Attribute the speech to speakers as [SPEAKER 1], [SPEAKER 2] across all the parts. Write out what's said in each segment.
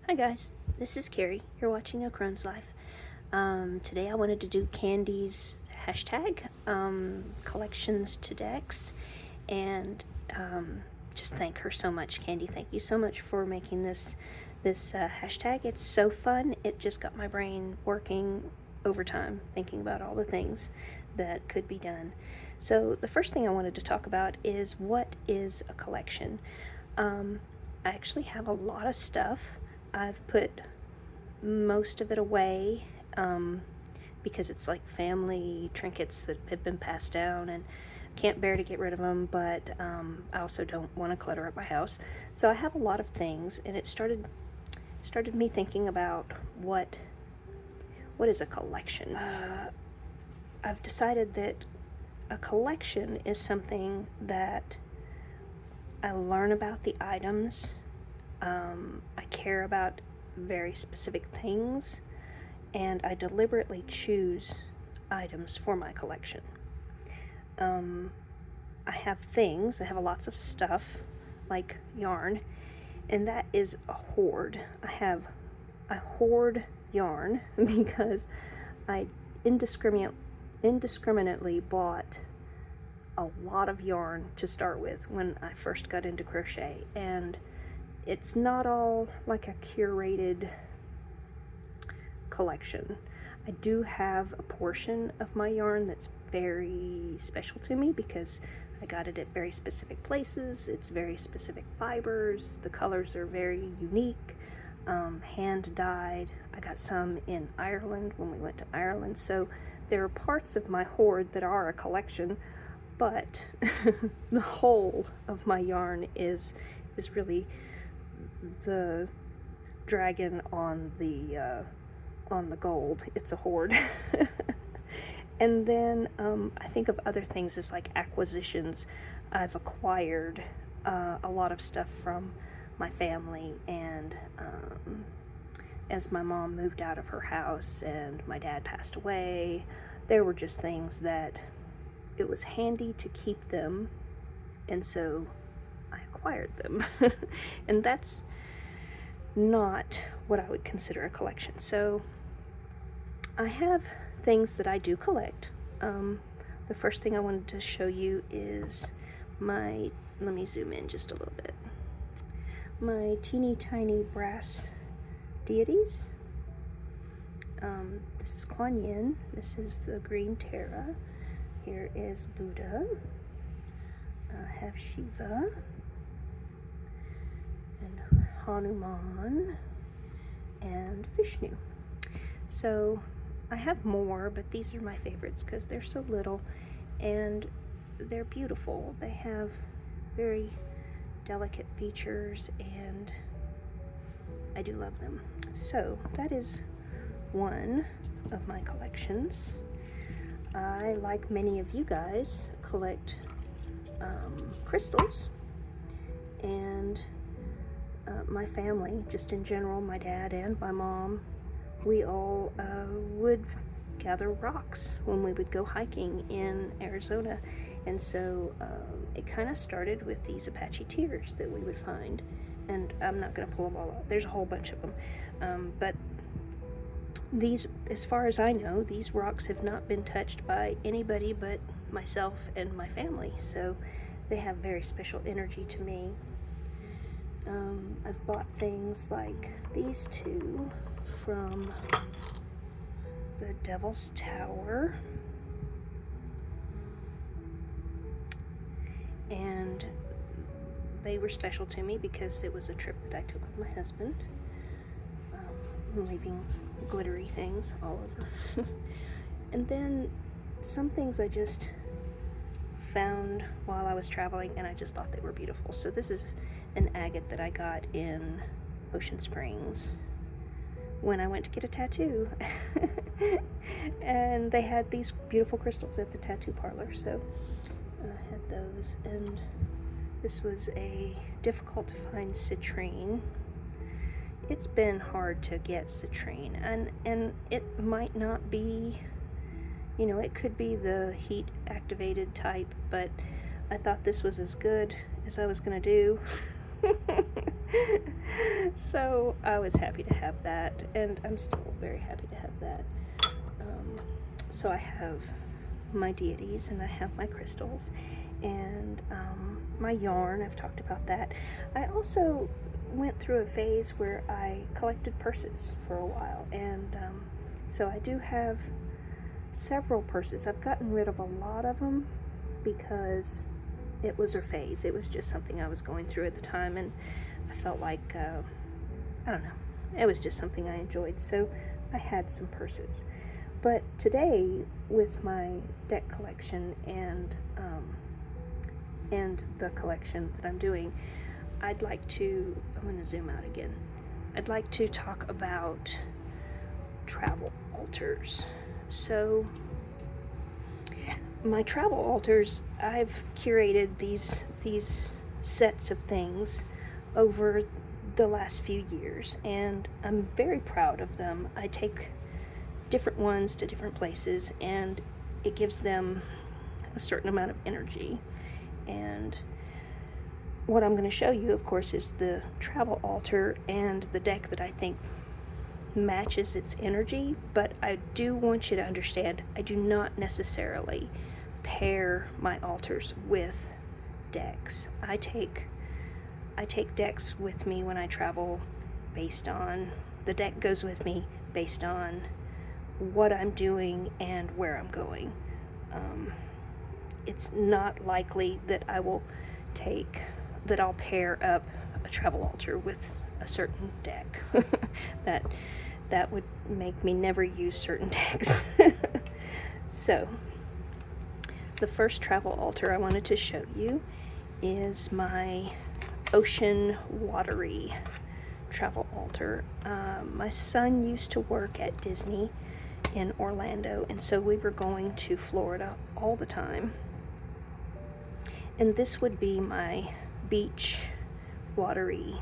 [SPEAKER 1] Hi guys, this is Carrie. You're watching A Crone's Life. Today I wanted to do Candy's hashtag, collections to decks, and just thank her so much. Candy, thank you so much for making this hashtag. It's so fun. It just got my brain working overtime, thinking about all the things that could be done. So the first thing I wanted to talk about is what is a collection. I actually have a lot of stuff. I've put most of it away because it's like family trinkets that have been passed down, and can't bear to get rid of them, but I also don't want to clutter up my house. So I have a lot of things, and it started me thinking about what is a collection. I've decided that a collection is something that I learn about the items. I care about very specific things, and I deliberately choose items for my collection. I have lots of stuff, like yarn, and that is a hoard. I hoard yarn because I indiscriminately bought a lot of yarn to start with when I first got into crochet, and it's not all like a curated collection. I do have a portion of my yarn that's very special to me because I got it at very specific places. It's very specific fibers. The colors are very unique, hand dyed. I got some in Ireland when we went to Ireland. So there are parts of my hoard that are a collection, but the whole of my yarn is really the dragon on the gold. It's a hoard. And then I think of other things as like acquisitions. I've acquired a lot of stuff from my family, and as my mom moved out of her house and my dad passed away, there were just things that it was handy to keep them, and so I acquired them. And that's not what I would consider a collection. So I have things that I do collect. The first thing I wanted to show you is let me zoom in just a little bit, my teeny tiny brass deities. This is Kuan Yin, this is the green Tara, here is Buddha, I have Shiva, and Hanuman, and Vishnu. So I have more, but these are my favorites because they're so little and they're beautiful. They have very delicate features and I do love them. So that is one of my collections. I, like many of you guys, collect crystals, and my family, just in general, my dad and my mom, we all would gather rocks when we would go hiking in Arizona. And so it kind of started with these Apache tears that we would find, and I'm not going to pull them all out. There's a whole bunch of them, but these, as far as I know, these rocks have not been touched by anybody but myself and my family, so they have very special energy to me. I've bought things like these two from the Devil's Tower, and they were special to me because it was a trip that I took with my husband, leaving glittery things all over. And then some things I just found while I was traveling, and I just thought they were beautiful. So this is an agate that I got in Ocean Springs when I went to get a tattoo. And they had these beautiful crystals at the tattoo parlor, so I had those. And this was a difficult to find citrine. It's been hard to get citrine, and it might not be, you know, it could be the heat activated type, but I thought this was as good as I was gonna do. So I was happy to have that, and I'm still very happy to have that. So I have my deities, and I have my crystals, and my yarn. I've talked about that. I also went through a phase where I collected purses for a while, and so I do have several purses. I've gotten rid of a lot of them because it was a phase. It was just something I was going through at the time, and I felt like, I don't know, it was just something I enjoyed, so I had some purses. But today, with my deck collection and the collection that I'm doing, I'm going to zoom out again. I'd like to talk about travel altars. So, my travel altars, I've curated these sets of things over the last few years, and I'm very proud of them. I take different ones to different places, and it gives them a certain amount of energy. And what I'm going to show you, of course, is the travel altar and the deck that I think matches its energy, but I do want you to understand I do not necessarily pair my altars with decks. I take decks with me when I travel based on, the deck goes with me based on what I'm doing and where I'm going. It's not likely that I'll pair up a travel altar with a certain deck. That would make me never use certain decks. So, the first travel altar I wanted to show you is my ocean watery travel altar. My son used to work at Disney in Orlando, and so we were going to Florida all the time. And this would be my beach watery,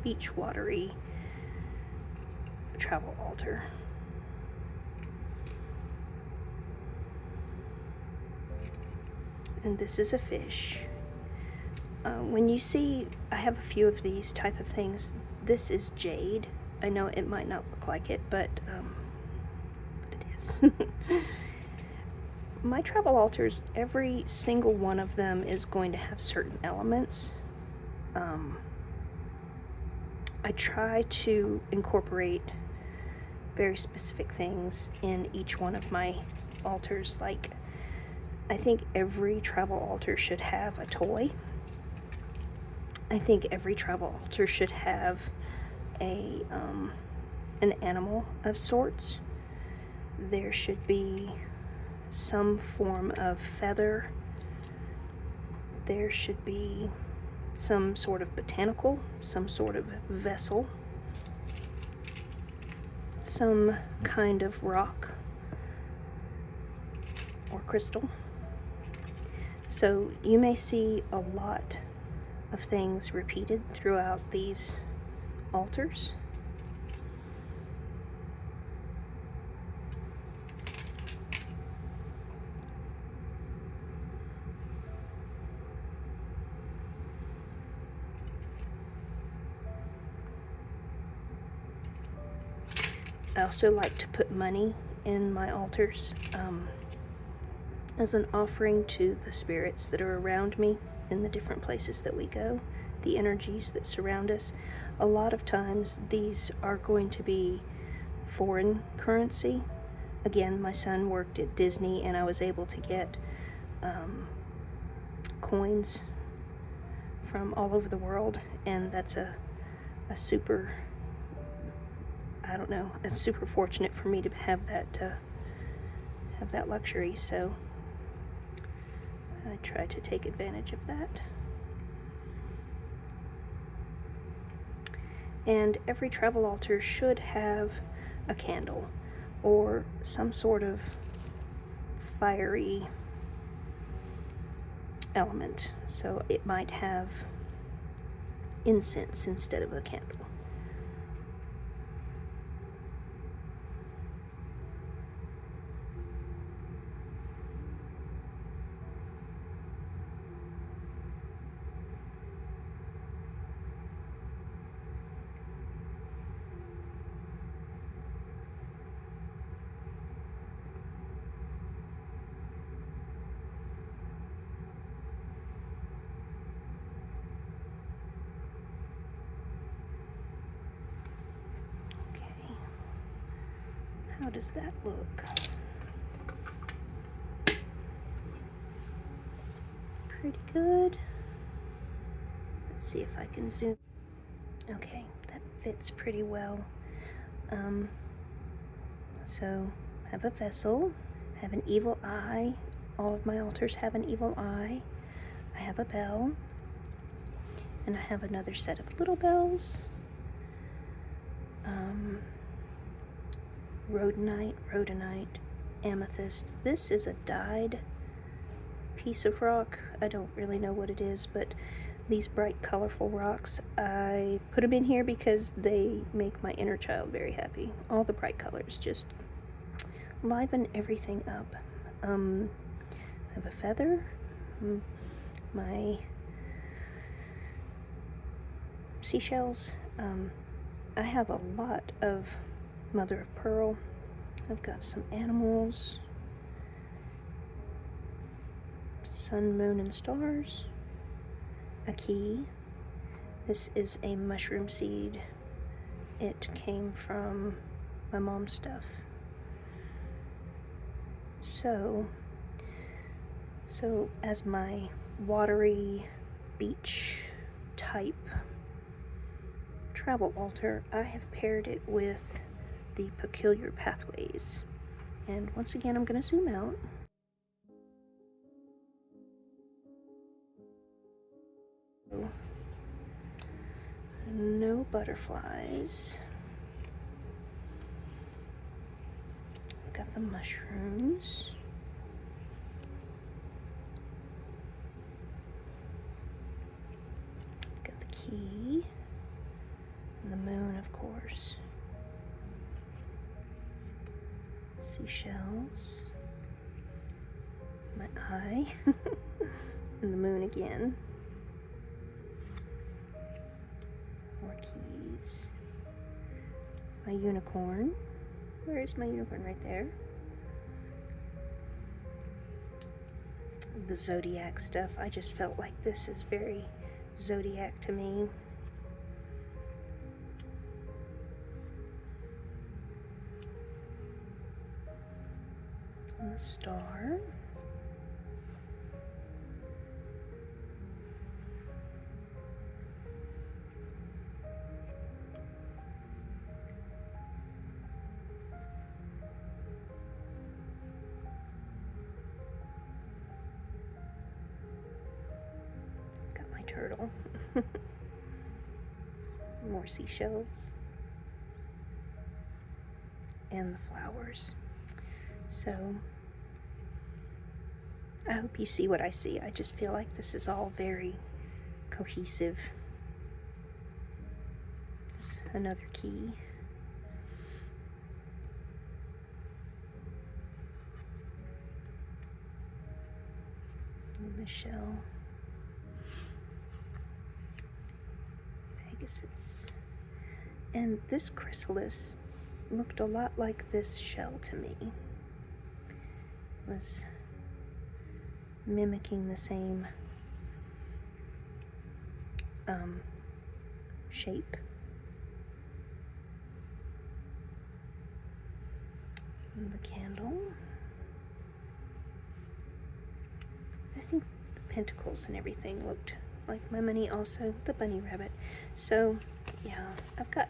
[SPEAKER 1] beach watery travel altar. And this is a fish. When you see, I have a few of these type of things. This is jade. I know it might not look like it, but it is. My travel altars, every single one of them is going to have certain elements. I try to incorporate very specific things in each one of my altars. Like, I think every travel altar should have a toy. I think every travel altar should have an animal of sorts. There should be some form of feather. There should be some sort of botanical, some sort of vessel, some kind of rock or crystal. So you may see a lot of things repeated throughout these altars. I also like to put money in my altars as an offering to the spirits that are around me in the different places that we go, the energies that surround us. A lot of times these are going to be foreign currency. Again, my son worked at Disney, and I was able to get coins from all over the world, and that's a super, I don't know, it's super fortunate for me to have that luxury, so I try to take advantage of that. And every travel altar should have a candle or some sort of fiery element. So it might have incense instead of a candle. How does that look? Pretty good. Let's see if I can zoom. Okay, that fits pretty well. So I have a vessel, I have an evil eye. All of my altars have an evil eye. I have a bell, and I have another set of little bells. Rhodonite, amethyst. This is a dyed piece of rock. I don't really know what it is, but these bright, colorful rocks, I put them in here because they make my inner child very happy. All the bright colors just liven everything up. I have a feather, my seashells. I have a lot of mother of pearl. I've got some animals, sun, moon, and stars, a key. This is a mushroom seed. It came from my mom's stuff. So as my watery beach type travel altar, I have paired it with the peculiar pathways. And once again, I'm going to zoom out. No butterflies. I've got the mushrooms. I've got the key. And the moon, of course. Seashells. My eye. And the moon again. More keys. My unicorn. Where is my unicorn? Right there. The zodiac stuff. I just felt like this is very zodiac to me. And the star. Got my turtle. More seashells. And the flowers. So I hope you see what I see. I just feel like this is all very cohesive. This is another key. And the shell. Pegasus. And this chrysalis looked a lot like this shell to me. It was mimicking the same shape. And the candle. I think the pentacles and everything looked like my money, also the bunny rabbit. So yeah, I've got,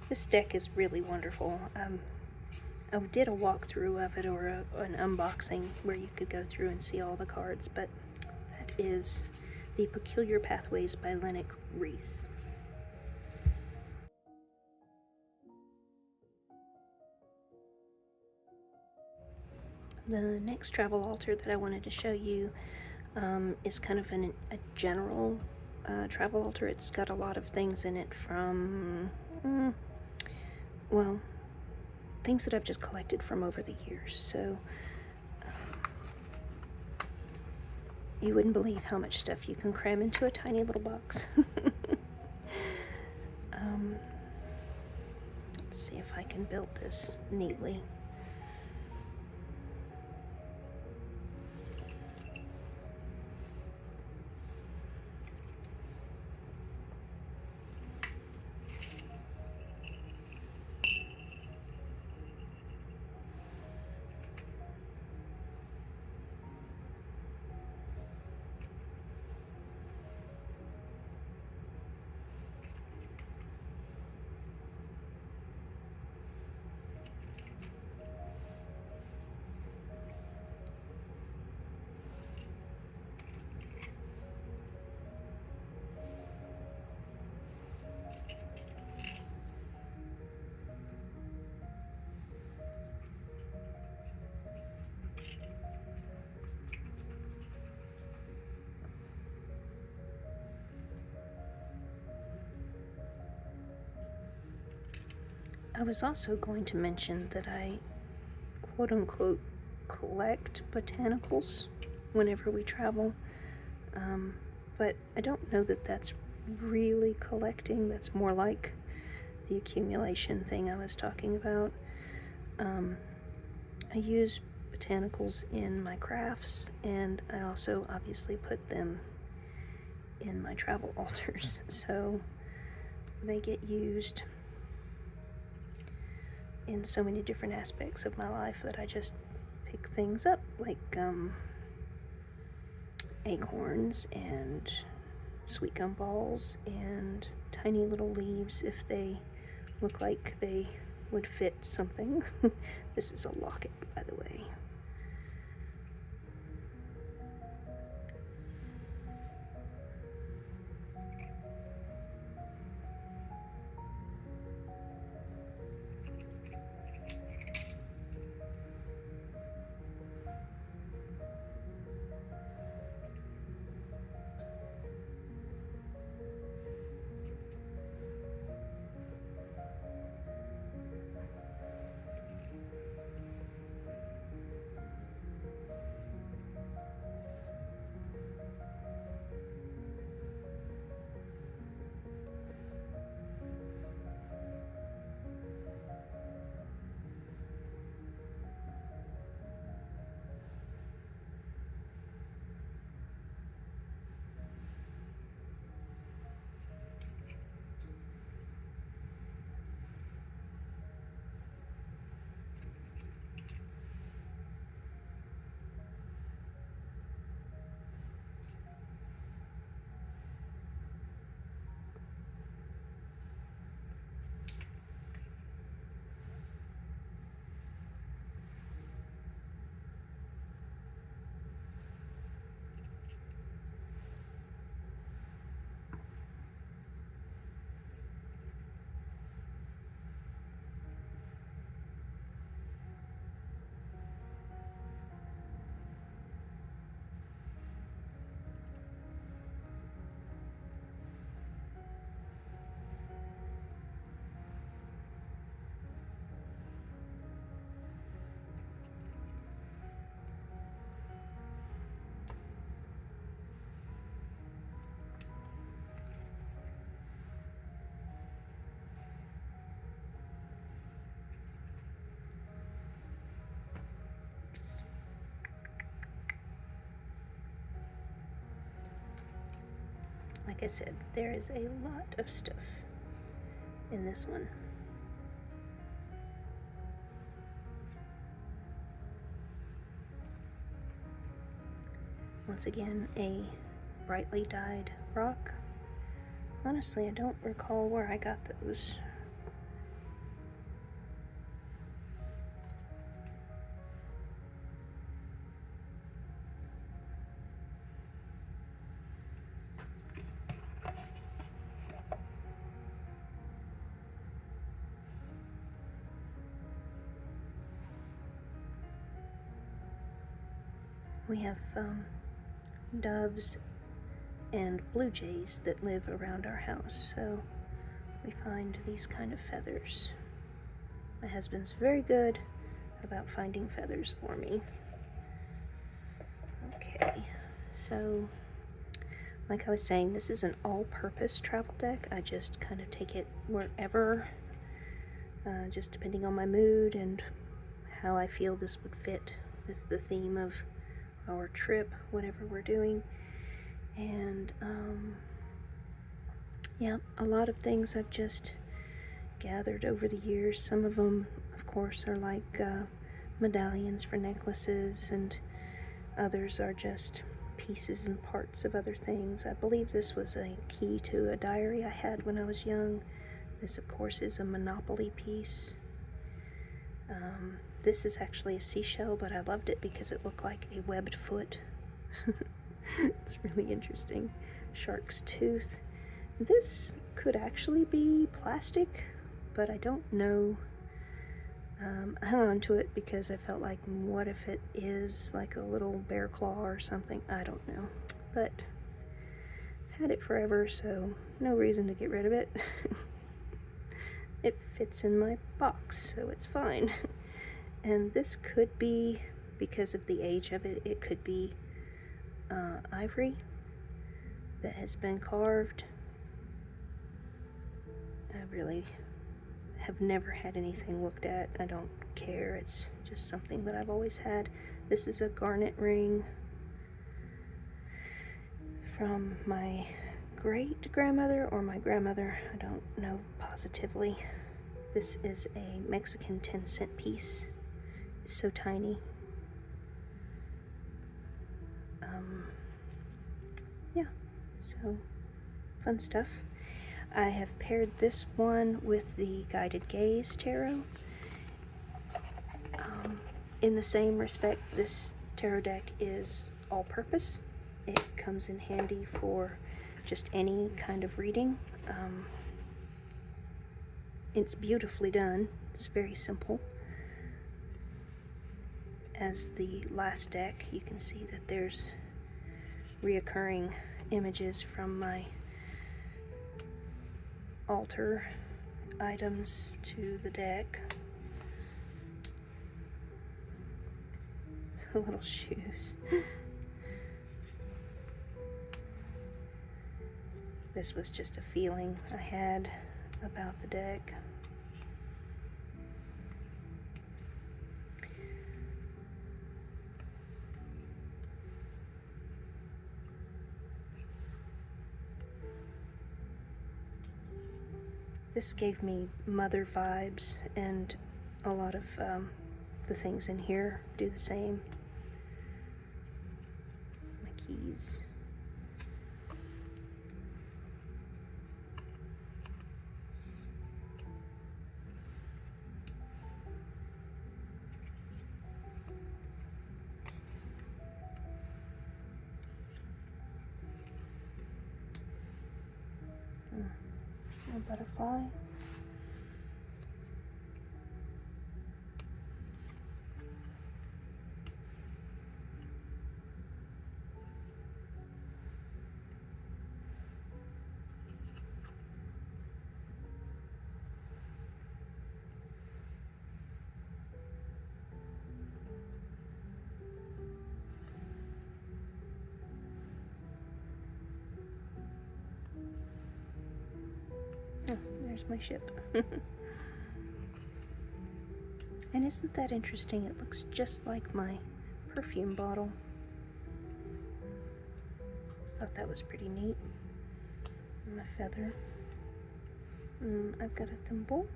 [SPEAKER 1] this deck is really wonderful. I did a walkthrough of it, or an unboxing where you could go through and see all the cards, but that is The Peculiar Pathways by Lennox Reese. The next travel altar that I wanted to show you is kind of a general travel altar. It's got a lot of things in it from, well, things that I've just collected from over the years. So you wouldn't believe how much stuff you can cram into a tiny little box. Let's see if I can build this neatly. I was also going to mention that I quote-unquote collect botanicals whenever we travel, but I don't know that that's really collecting. That's more like the accumulation thing I was talking about. I use botanicals in my crafts, and I also obviously put them in my travel altars, so they get used in so many different aspects of my life that I just pick things up, like acorns and sweet gum balls and tiny little leaves if they look like they would fit something. This is a locket, by the way. Like I said, there is a lot of stuff in this one. Once again, a brightly dyed rock. Honestly, I don't recall where I got those. We have doves and blue jays that live around our house, so we find these kind of feathers. My husband's very good about finding feathers for me. Okay, so like I was saying, this is an all-purpose travel deck. I just kind of take it wherever, just depending on my mood and how I feel this would fit with the theme of our trip, whatever we're doing. And yeah, a lot of things I've just gathered over the years. Some of them, of course, are like medallions for necklaces, and others are just pieces and parts of other things. I believe this was a key to a diary I had when I was young. This, of course, is a Monopoly piece. This is actually a seashell, but I loved it because it looked like a webbed foot. It's really interesting. Shark's tooth. This could actually be plastic, but I don't know. I hung on to it because I felt like, what if it is like a little bear claw or something? I don't know. But I've had it forever, so no reason to get rid of it. it fits in my box, so it's fine. And this could be, because of the age of it, it could be ivory that has been carved. I really have never had anything looked at. I don't care. It's just something that I've always had. This is a garnet ring from my great-grandmother or my grandmother. I don't know positively. This is a Mexican 10-cent piece. It's so tiny. Yeah, so fun stuff. I have paired this one with the Guided Gaze Tarot. In the same respect, this tarot deck is all-purpose. It comes in handy for just any kind of reading. It's beautifully done. It's very simple. As the last deck, you can see that there's reoccurring images from my altar items to the deck. The little shoes. This was just a feeling I had about the deck. This gave me mother vibes, and a lot of the things in here do the same. My keys. A butterfly. Oh, there's my ship. And isn't that interesting? It looks just like my perfume bottle. Thought that was pretty neat. And a feather. I've got a thimble.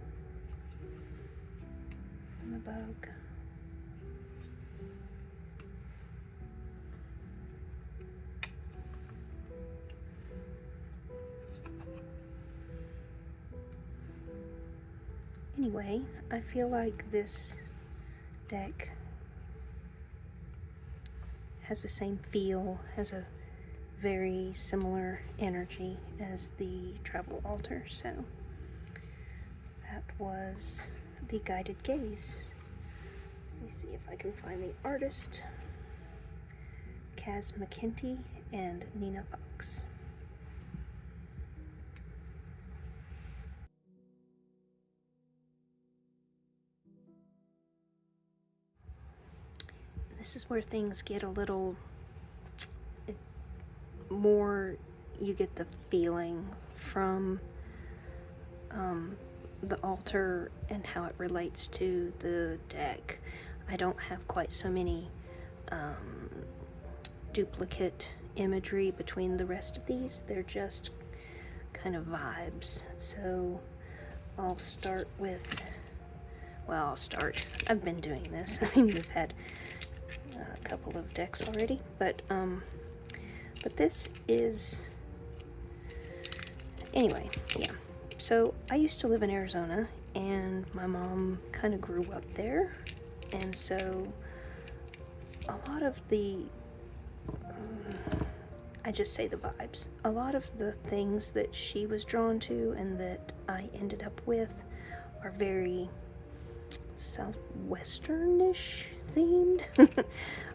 [SPEAKER 1] And a bug. Anyway, I feel like this deck has the same feel, has a very similar energy as the travel altar, so that was the Guided Gaze. Let me see if I can find the artist. Kaz McKenty and Nina Fox. This is where things get a little more, you get the feeling from the altar and how it relates to the deck. I don't have quite so many duplicate imagery between the rest of these. They're just kind of vibes. So I'll start with, well, I've been doing this. I mean, we've had a couple of decks already, but this is, anyway, yeah. So I used to live in Arizona, and my mom kind of grew up there, and so a lot of the, I just say the vibes, a lot of the things that she was drawn to and that I ended up with are very southwesternish themed.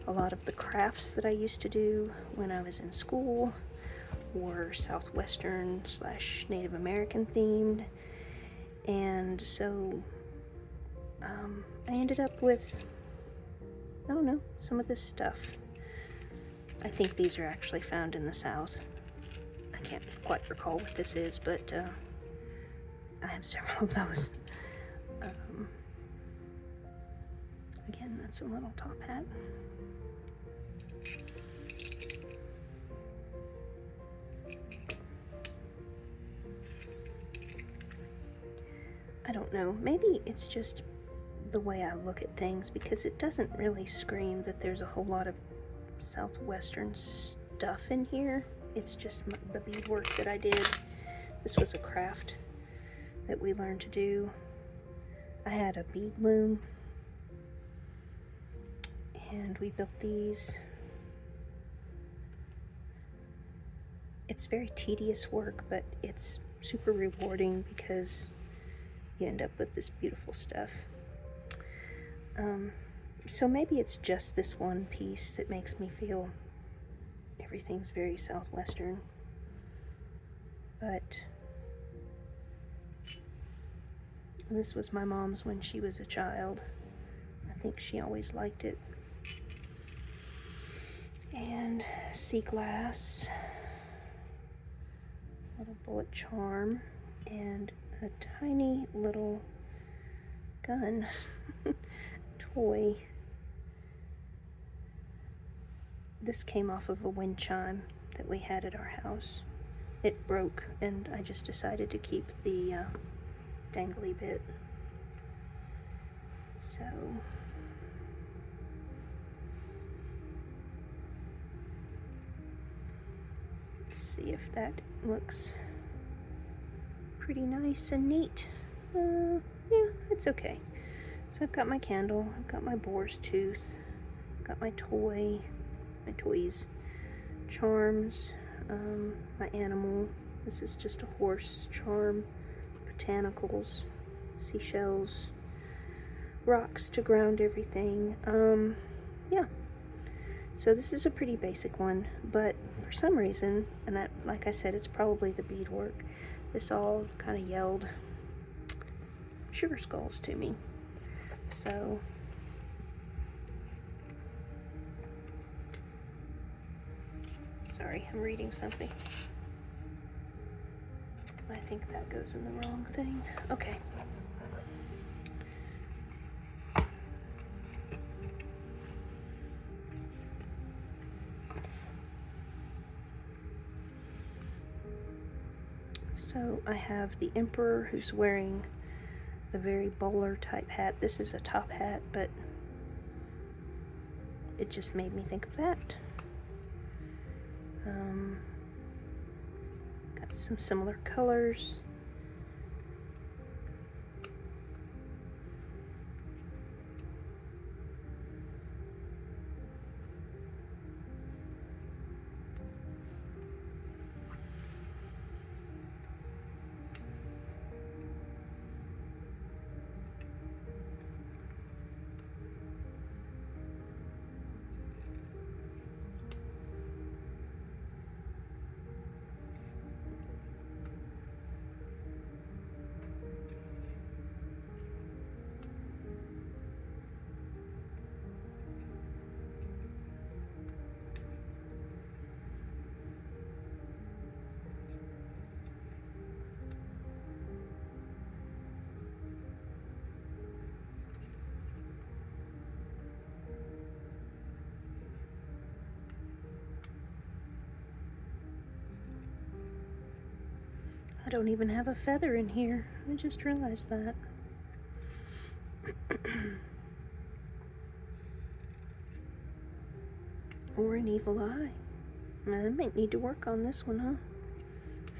[SPEAKER 1] A lot of the crafts that I used to do when I was in school were southwestern / Native American themed, And so I ended up with, I don't know, some of this stuff. I think these are actually found in the South. I can't quite recall what this is, but I have several of those. Again, that's a little top hat. I don't know, maybe it's just the way I look at things, because it doesn't really scream that there's a whole lot of Southwestern stuff in here. It's just the beadwork that I did. This was a craft that we learned to do. I had a bead loom, and we built these. It's very tedious work, but it's super rewarding because you end up with this beautiful stuff. So maybe it's just this one piece that makes me feel everything's very Southwestern. But this was my mom's when she was a child. I think she always liked it. And sea glass, little bullet charm, and a tiny little gun toy. This came off of a wind chime that we had at our house. It broke, and I just decided to keep the dangly bit. So let's see if that looks pretty nice and neat. Yeah, it's okay. So I've got my candle, I've got my boar's tooth, I've got my toys, charms, my animal. This is just a horse charm, botanicals, seashells, rocks to ground everything. Yeah. So this is a pretty basic one, but for some reason, and that, like I said, it's probably the beadwork, this all kind of yelled sugar skulls to me. So sorry, I'm reading something. I think that goes in the wrong thing. Okay. So I have the Emperor, who's wearing the very bowler type hat. This is a top hat, but it just made me think of that. Got some similar colors. I don't even have a feather in here. I just realized that. Or an evil eye. I might need to work on this one,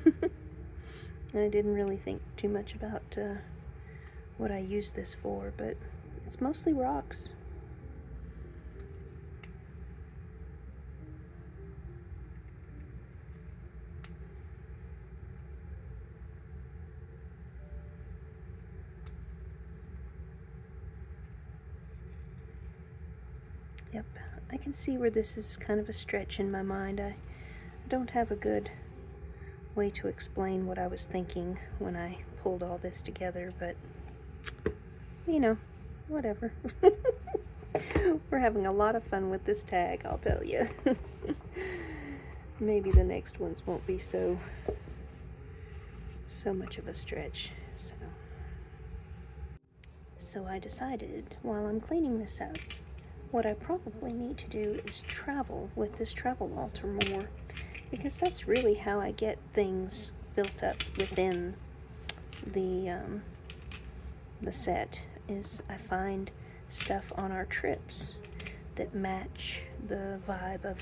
[SPEAKER 1] huh? I didn't really think too much about what I use this for, but it's mostly rocks. Yep, I can see where this is kind of a stretch in my mind. I don't have a good way to explain what I was thinking when I pulled all this together, but, you know, whatever. We're having a lot of fun with this tag, I'll tell you. Maybe the next ones won't be so much of a stretch. So I decided, while I'm cleaning this up, what I probably need to do is travel with this travel altar more, because that's really how I get things built up within the set, is I find stuff on our trips that match the vibe of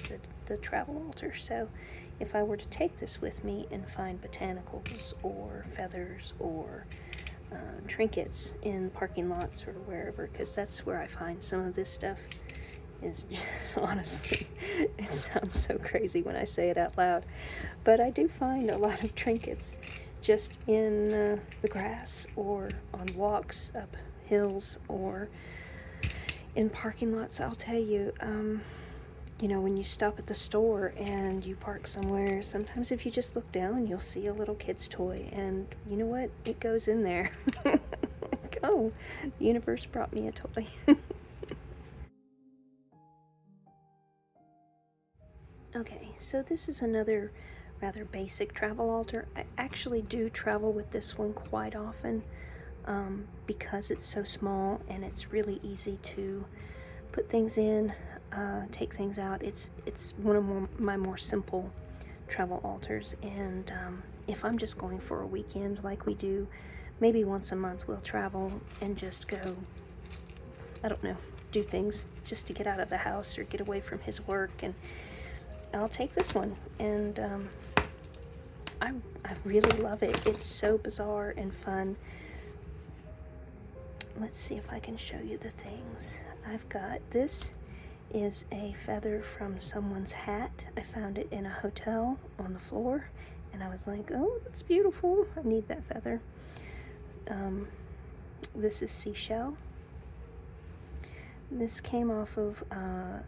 [SPEAKER 1] the travel altar. So if I were to take this with me and find botanicals or feathers or trinkets in parking lots or wherever, because that's where I find some of this stuff, is honestly, it sounds so crazy when I say it out loud, but I do find a lot of trinkets just in the grass or on walks up hills or in parking lots. I'll tell you, you know, when you stop at the store and you park somewhere, sometimes if you just look down, you'll see a little kid's toy, and you know what? It goes in there. Like, oh, the universe brought me a toy. Okay, so this is another rather basic travel altar. I actually do travel with this one quite often, because it's so small and it's really easy to put things in, take things out. It's one of my more simple travel altars, and if I'm just going for a weekend like we do, maybe once a month we'll travel and just go, I don't know, do things just to get out of the house or get away from his work, and I'll take this one, and I really love it. It's so bizarre and fun. Let's see if I can show you the things I've got. This is a feather from someone's hat. I found it in a hotel on the floor, and I was like, oh, that's beautiful. I need that feather. This is seashell. This came off of a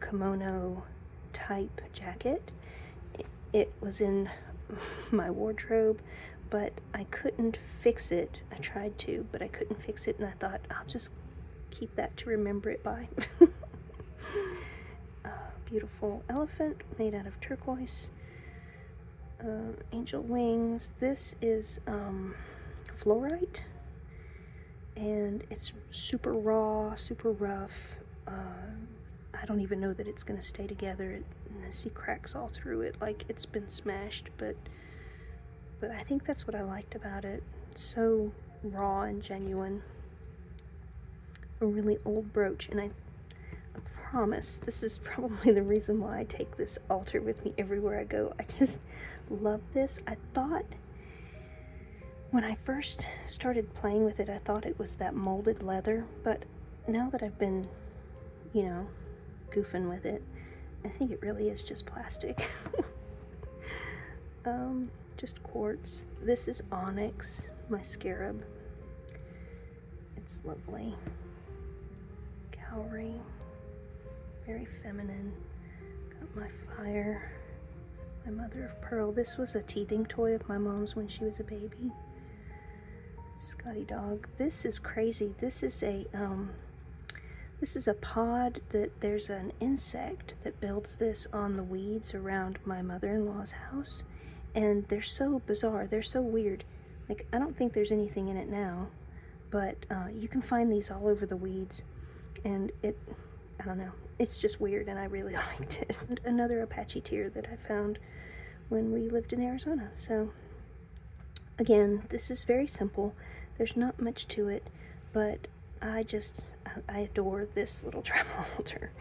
[SPEAKER 1] kimono type jacket. It was in my wardrobe, but I couldn't fix it. I tried to, but I couldn't fix it, and I thought, I'll just keep that to remember it by. Beautiful elephant made out of turquoise. Angel wings. This is fluorite, and it's super raw, super rough. I don't even know that it's going to stay together. I see cracks all through it, like it's been smashed, but I think that's what I liked about it. It's so raw and genuine. A really old brooch, and I promise this is probably the reason why I take this altar with me everywhere I go. I just love this. I thought, when I first started playing with it, I thought it was that molded leather, but now that I've been, you know, goofing with it, I think it really is just plastic. Just quartz. This is onyx, my scarab. It's lovely. Cowrie. Very feminine. Got my fire. My mother of pearl. This was a teething toy of my mom's when she was a baby. Scotty dog. This is crazy. This is a pod that there's an insect that builds this on the weeds around my mother-in-law's house, and they're so bizarre. They're so weird. Like, I don't think there's anything in it now, but you can find these all over the weeds, and I don't know, it's just weird, and I really liked it. And another Apache tear that I found when we lived in Arizona. So again, this is very simple. There's not much to it, but I adore this little travel altar.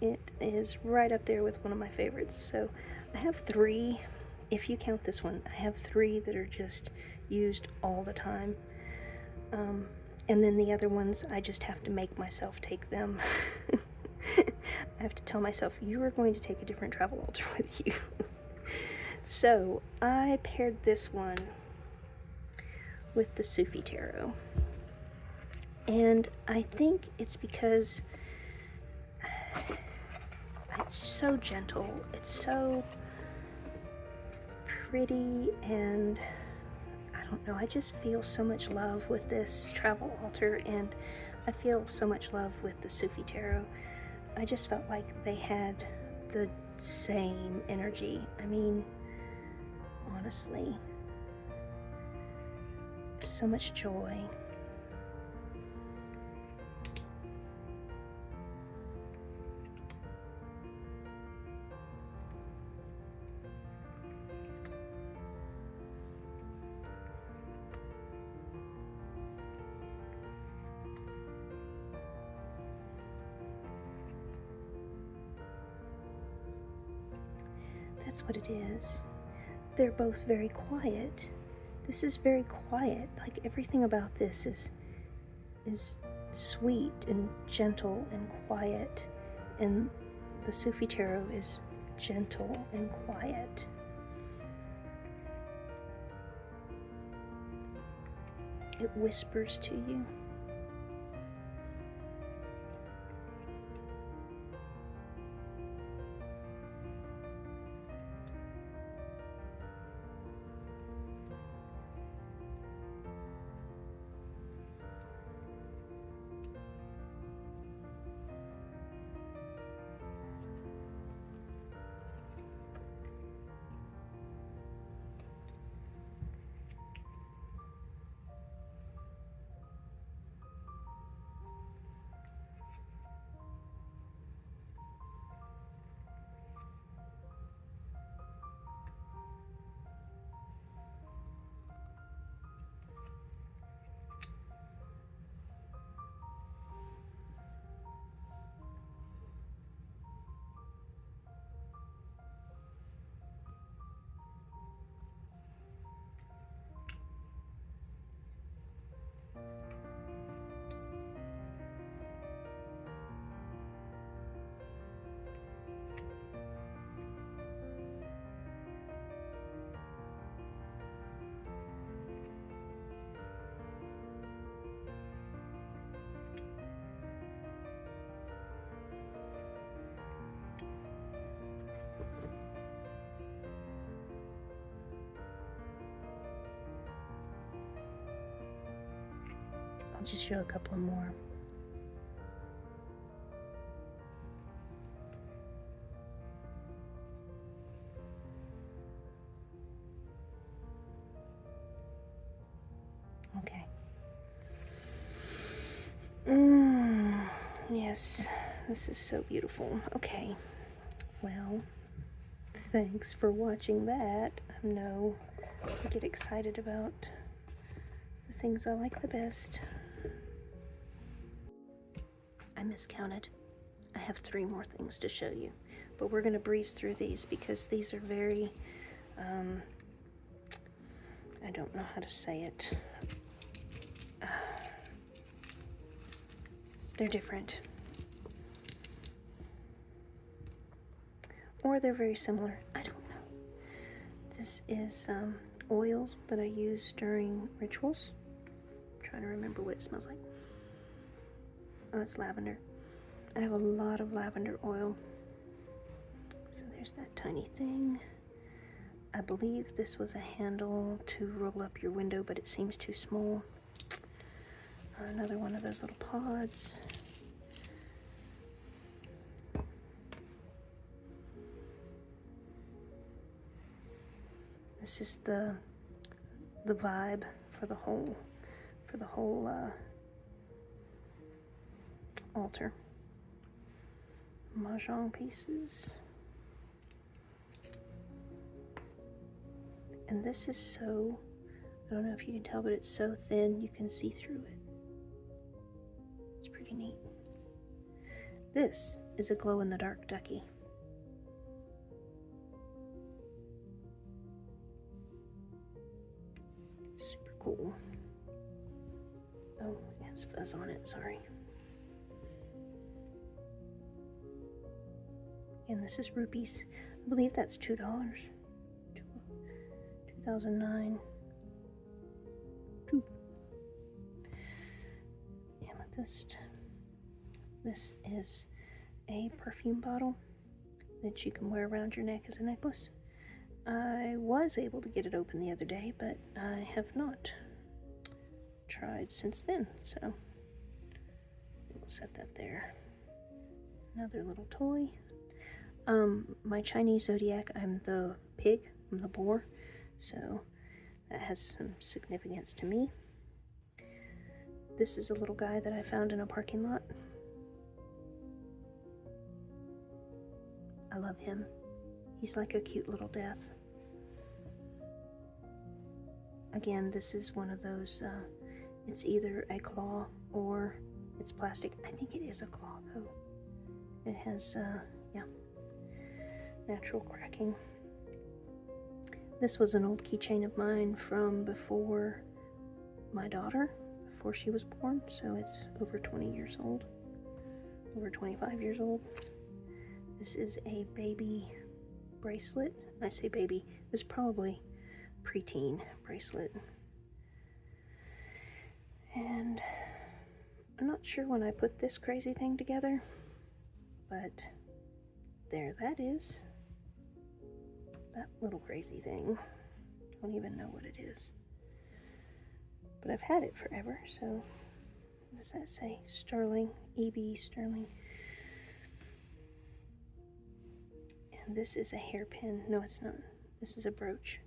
[SPEAKER 1] It is right up there with one of my favorites. So I have 3, if you count this one, I have 3 that are just used all the time. And then the other ones, I just have to make myself take them. I have to tell myself, you are going to take a different travel altar with you. So I paired this one with the Sufi Tarot. And I think it's because it's so gentle, it's so pretty, and I don't know, I just feel so much love with this travel altar, and I feel so much love with the Sufi Tarot. I just felt like they had the same energy. I mean, honestly, so much joy. That's what it is. They're both very quiet. This is very quiet. Like, everything about this is sweet and gentle and quiet. And the Sufi Tarot is gentle and quiet. It whispers to you. I'll just show a couple more. Okay. Yes, this is so beautiful. Okay, well, thanks for watching that. I know I get excited about the things I like the best. I miscounted. I have 3 more things to show you, but we're going to breeze through these because these are very, I don't know how to say it. They're different. Or they're very similar. I don't know. This is oil that I use during rituals. I'm trying to remember what it smells like. Oh, it's lavender. I have a lot of lavender oil. So there's that tiny thing. I believe this was a handle to roll up your window, but it seems too small. Another one of those little pods. This is the vibe for the whole altar. Mahjong pieces. And this is so, I don't know if you can tell, but it's so thin you can see through it. It's pretty neat. This is a glow-in-the-dark ducky. Super cool. Oh, it has fuzz on it, sorry. And this is rupees. I believe that's $2. 2009. Amethyst. This is a perfume bottle that you can wear around your neck as a necklace. I was able to get it open the other day, but I have not tried since then, so we'll set that there. Another little toy. My Chinese zodiac, I'm the pig, I'm the boar, so that has some significance to me. This is a little guy that I found in a parking lot. I love him. He's like a cute little death. Again, this is one of those, it's either a claw or it's plastic. I think it is a claw though. It has, yeah, natural cracking. This was an old keychain of mine from before my daughter, before she was born, so it's over 20 years old, over 25 years old. This is a baby bracelet. I say baby, it was probably preteen bracelet. And I'm not sure when I put this crazy thing together, but there that is. That little crazy thing. Don't even know what it is. But I've had it forever, so what does that say? Sterling, EB Sterling. And this is a hairpin. No, it's not. This is a brooch.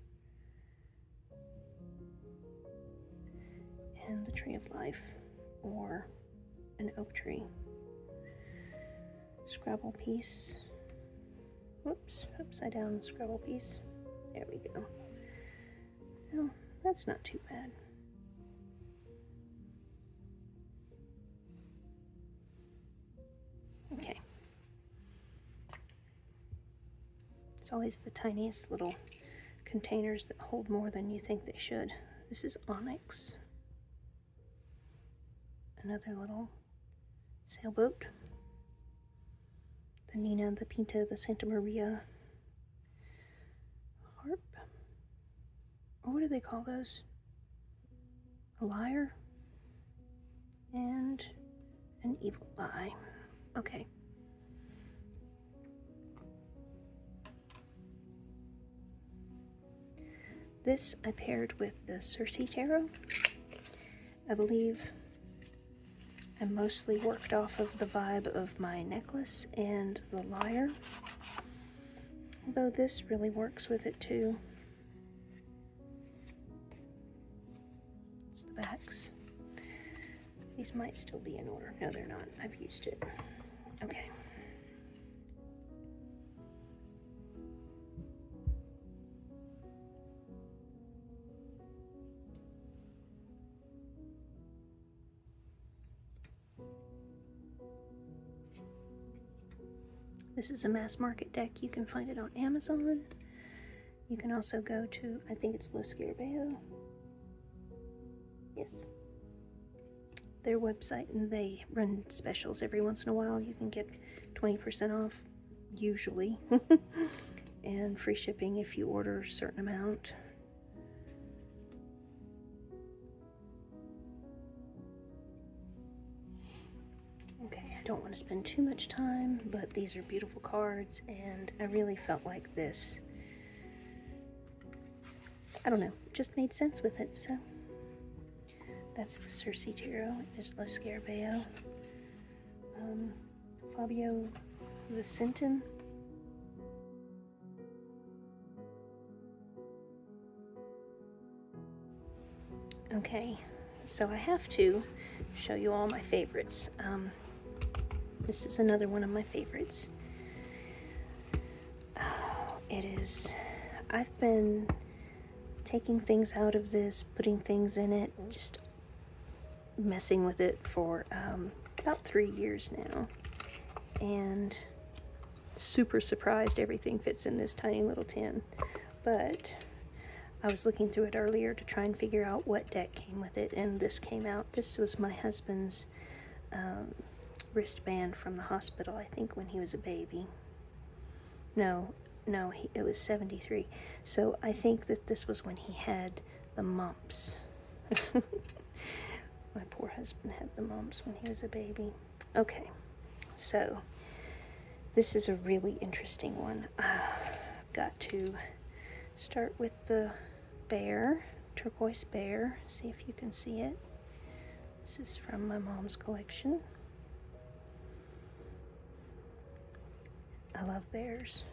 [SPEAKER 1] And the Tree of Life, or an oak tree. Scrabble piece. Whoops, upside down Scrabble piece. There we go. Well, that's not too bad. Okay. It's always the tiniest little containers that hold more than you think they should. This is onyx. Another little sailboat. The Nina, the Pinta, the Santa Maria harp. Or what do they call those? A lyre? And an evil eye. Okay. This I paired with the Circe Tarot. I believe I mostly worked off of the vibe of my necklace and the lyre, although this really works with it too. It's the backs. These might still be in order. No, they're not. I've used it. Okay. This is a mass market deck. You can find it on Amazon. You can also go to, I think it's Lo Scarabeo. Yes. Their website, and they run specials every once in a while. You can get 20% off, usually, and free shipping if you order a certain amount. Okay, I don't want to spend too much time, but these are beautiful cards, and I really felt like this, I don't know, just made sense with it, so. That's the Circe Tarot. It is Lo Scarabeo. Fabio Vicentin. Okay, so I have to show you all my favorites. This is another one of my favorites. It is, I've been taking things out of this, putting things in it, just messing with it for about 3 years now, and super surprised everything fits in this tiny little tin. But I was looking through it earlier to try and figure out what deck came with it, and this came out. This was my husband's wristband from the hospital, I think when he was a baby. No, it was 73. So I think that this was when he had the mumps. My poor husband had the mumps when he was a baby. Okay, so this is a really interesting one. I've got to Start with the bear, turquoise bear. See if you can see it. This is from my mom's collection. I love bears.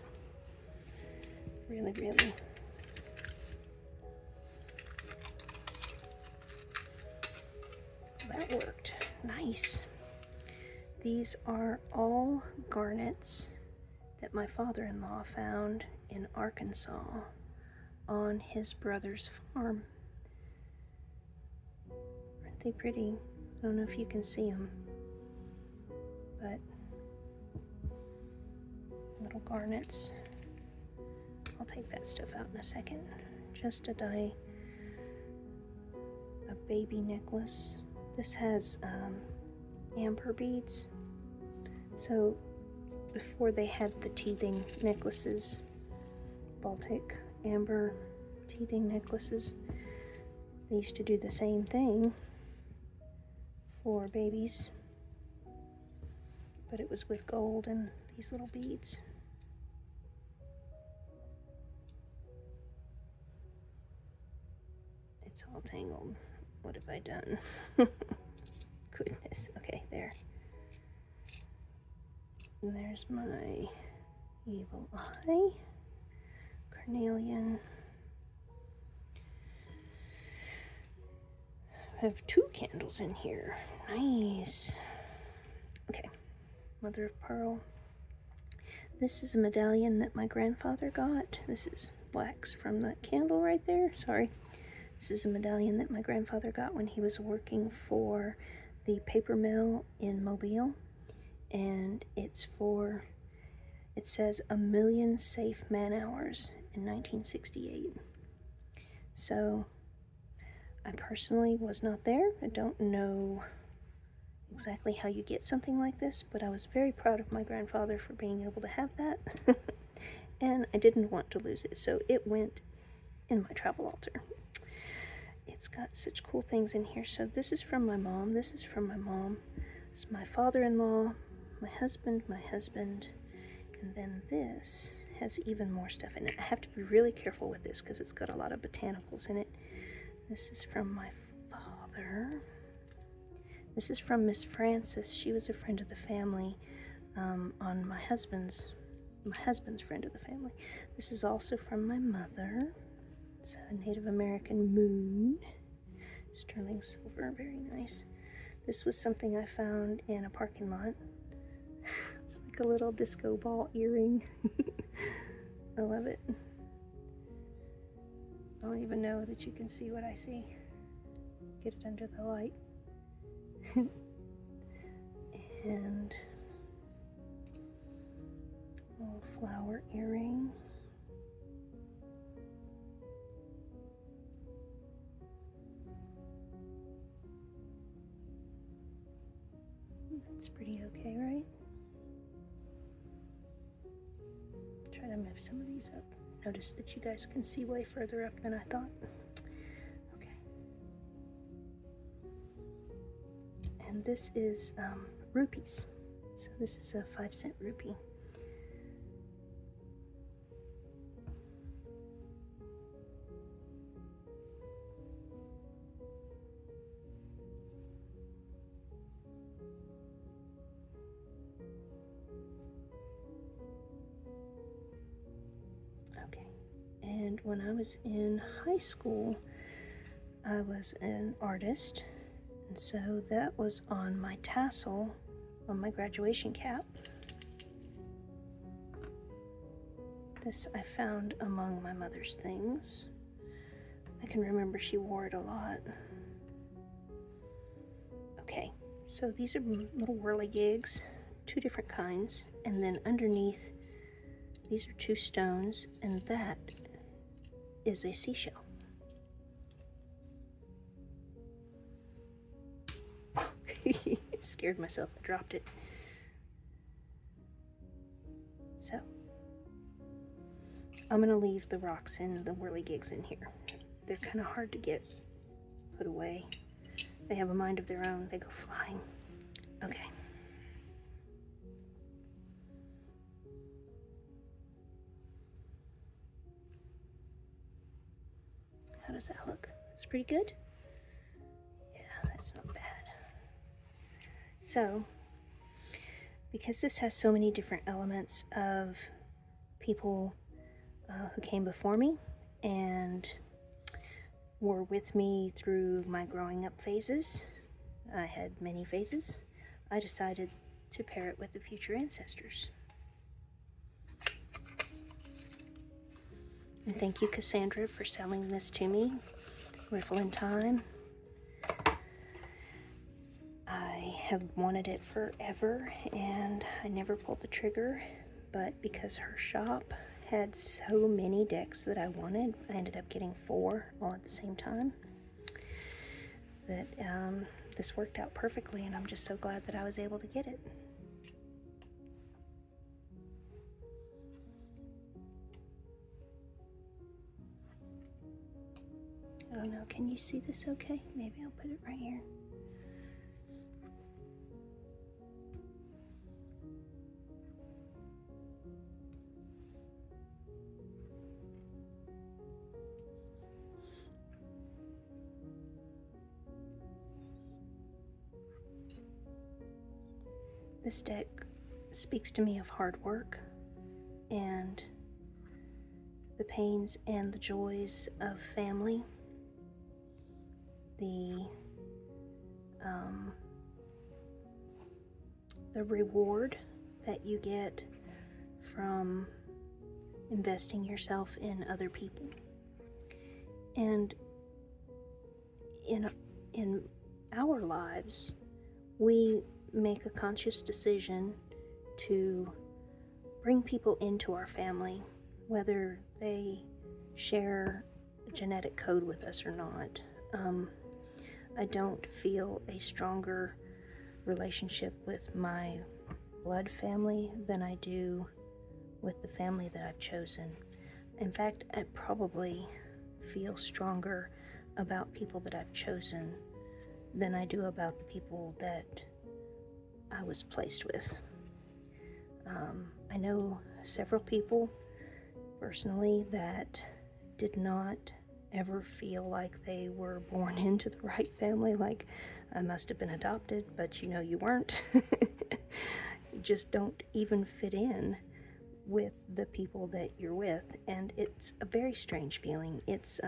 [SPEAKER 1] Really, really. That worked. Nice. These are all garnets that my father-in-law found in Arkansas on his brother's farm. Aren't they pretty? I don't know if you can see them, but little garnets. I'll take that stuff out in a second. Just to dye a baby necklace. This has amber beads. So before they had the teething necklaces, Baltic amber teething necklaces, they used to do the same thing for babies, but it was with gold and these little beads. It's all tangled. What have I done? Goodness. Okay, there. And there's my evil eye. Carnelian. I have 2 candles in here. Nice. Okay. Mother of Pearl. This is a medallion that my grandfather got. This is wax from that candle right there. Sorry. This is a medallion that my grandfather got when he was working for the paper mill in Mobile. And it says 1,000,000 safe man-hours in 1968. So I personally was not there. I don't know exactly how you get something like this, but I was very proud of my grandfather for being able to have that. And I didn't want to lose it, so it went in my travel altar. It's got such cool things in here. So this is from my mom. This is from my mom. This is my father-in-law, my husband, and then this has even more stuff in it. I have to be really careful with this because it's got a lot of botanicals in it. This is from my father. This is from Miss Frances. She was a friend of the family on my husband's friend of the family. This is also from my mother. It's a Native American moon. Sterling silver, very nice. This was something I found in a parking lot. It's like a little disco ball earring. I love it. I don't even know that you can see what I see. Get it under the light. And a little flower earring. That's pretty okay, right? Try to move some of these up. Notice that you guys can see way further up than I thought. Okay. And this is rupees. So this is a 5-cent rupee. And when I was in high school, I was an artist, and so that was on my tassel on my graduation cap. This I found among my mother's things. I can remember she wore it a lot. Okay, so these are little whirligigs, 2 different kinds, and then underneath these are 2 stones, and that is a seashell. Scared myself, I dropped it. So, I'm gonna leave the rocks and the whirligigs in here. They're kind of hard to get put away. They have a mind of their own, they go flying. Okay. does that look? It's pretty good? Yeah, that's not bad. So, because this has so many different elements of people who came before me and were with me through my growing up phases, I had many phases, I decided to pair it with the future ancestors. And thank you, Cassandra, for selling this to me. Riffle in Time. I have wanted it forever, and I never pulled the trigger, but because her shop had so many decks that I wanted, I ended up getting 4 all at the same time, that this worked out perfectly, and I'm just so glad that I was able to get it. I don't know, can you see this okay? Maybe I'll put it right here. This deck speaks to me of hard work and the pains and the joys of family, the reward that you get from investing yourself in other people. And in our lives, we make a conscious decision to bring people into our family, whether they share a genetic code with us or not. I don't feel a stronger relationship with my blood family than I do with the family that I've chosen. In fact, I probably feel stronger about people that I've chosen than I do about the people that I was placed with. I know several people personally that did not ever feel like they were born into the right family, like I must have been adopted, but you know you weren't. You just don't even fit in with the people that you're with, and it's a very strange feeling. It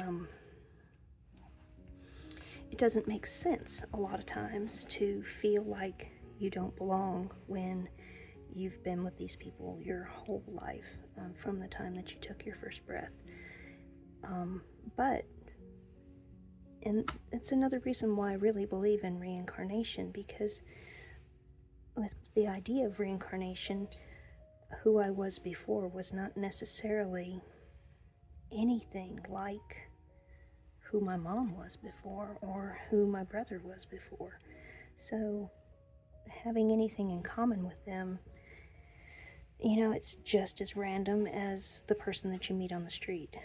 [SPEAKER 1] doesn't make sense a lot of times to feel like you don't belong when you've been with these people your whole life, from the time that you took your first breath. And it's another reason why I really believe in reincarnation, because with the idea of reincarnation, who I was before was not necessarily anything like who my mom was before or who my brother was before. So having anything in common with them, you know, it's just as random as the person that you meet on the street.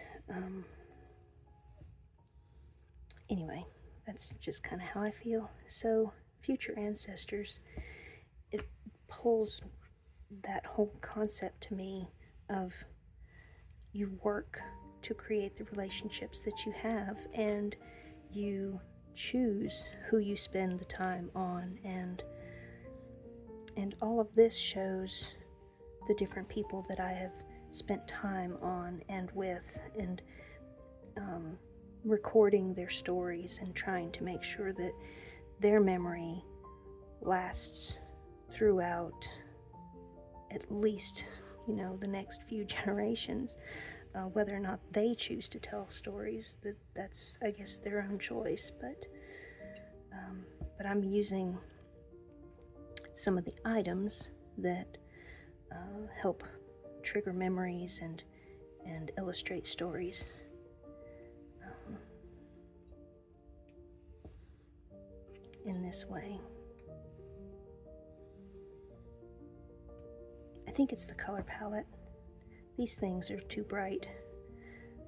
[SPEAKER 1] Anyway, that's just kind of how I feel. So future ancestors, it pulls that whole concept to me of you work to create the relationships that you have, and you choose who you spend the time on, and all of this shows the different people that I have spent time on and with, and recording their stories and trying to make sure that their memory lasts throughout at least, you know, the next few generations. Whether or not they choose to tell stories, that's, I guess, their own choice. But I'm using some of the items that help trigger memories and illustrate stories. In this way. I think it's the color palette. These things are too bright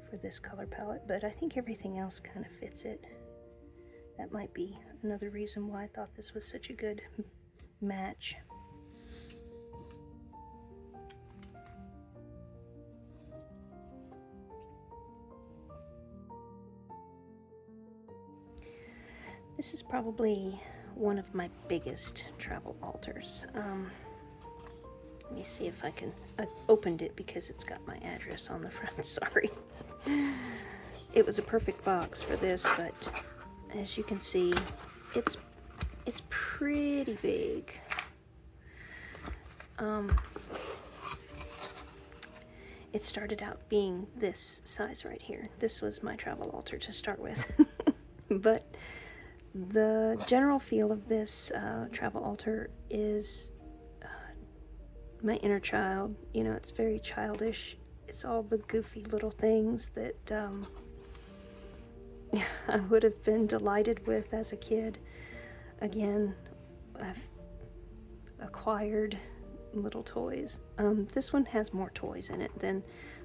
[SPEAKER 1] for this color palette, but I think everything else kind of fits it. That might be another reason why I thought this was such a good match. This is probably one of my biggest travel altars. Let me see if I can. I opened it because it's got my address on the front. Sorry. It was a perfect box for this, but as you can see, it's pretty big. It started out being this size right here. This was my travel altar to start with. But the general feel of this travel altar is my inner child. You know, it's very childish. It's all the goofy little things that I would have been delighted with as a kid. Again, I've acquired little toys. This one has more toys in it than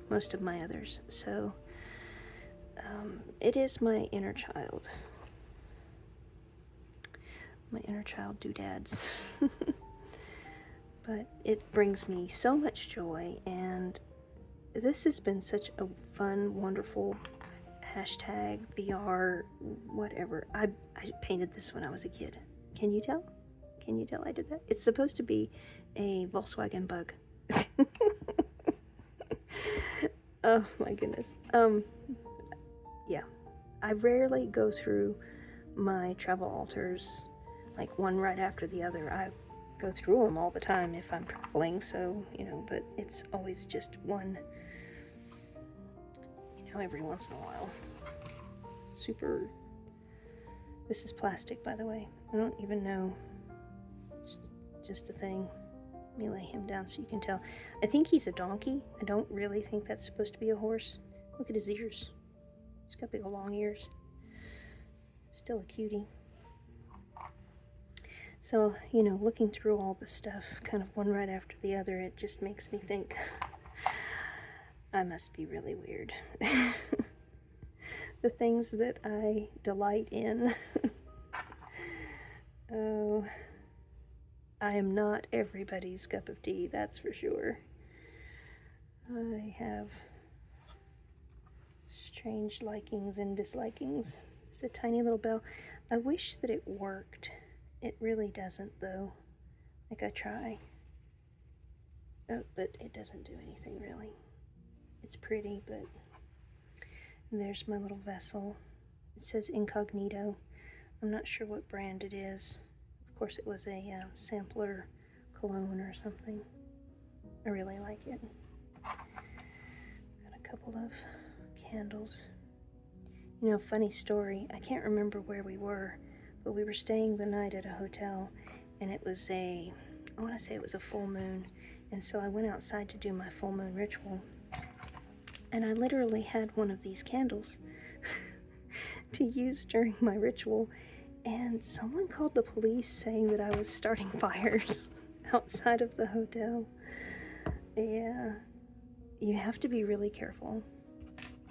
[SPEAKER 1] most of my others, so it is my inner child. My inner child doodads. But it brings me so much joy, and this has been such a fun, wonderful hashtag VR whatever. I painted this when I was a kid. Can you tell? Can you tell I did that? It's supposed to be a Volkswagen Bug. Oh my goodness. Yeah. I rarely go through my travel altars like one right after the other. I go through them all the time if I'm traveling, so, you know, but it's always just one, you know, every once in a while. Super. This is plastic, by the way. I don't even know. It's just a thing. Let me lay him down so you can tell. I think he's a donkey. I don't really think that's supposed to be a horse. Look at his ears. He's got big long ears. Still a cutie. So, you know, looking through all the stuff, kind of one right after the other, it just makes me think, I must be really weird. The things that I delight in. Oh, I am not everybody's cup of tea, that's for sure. I have strange likings and dislikings. It's a tiny little bell. I wish that it worked. It really doesn't, though. Like, I try. Oh, but it doesn't do anything, really. It's pretty, but... And there's my little vessel. It says Incognito. I'm not sure what brand it is. Of course, it was a sampler cologne or something. I really like it. Got a couple of candles. You know, funny story. I can't remember where we were, but we were staying the night at a hotel, and it was I want to say it was a full moon, and so I went outside to do my full moon ritual, and I literally had one of these candles to use during my ritual, and someone called the police saying that I was starting fires outside of the hotel. Yeah, you have to be really careful.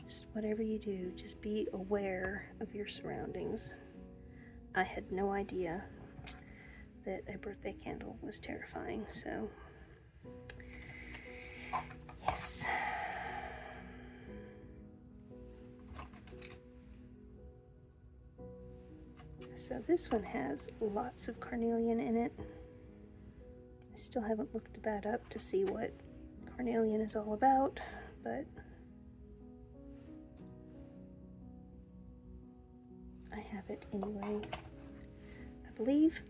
[SPEAKER 1] Just whatever you do, just be aware of your surroundings. I had no idea that a birthday candle was terrifying, so yes. So this one has lots of carnelian in it. I still haven't looked that up to see what carnelian is all about, but I have it anyway. I believe.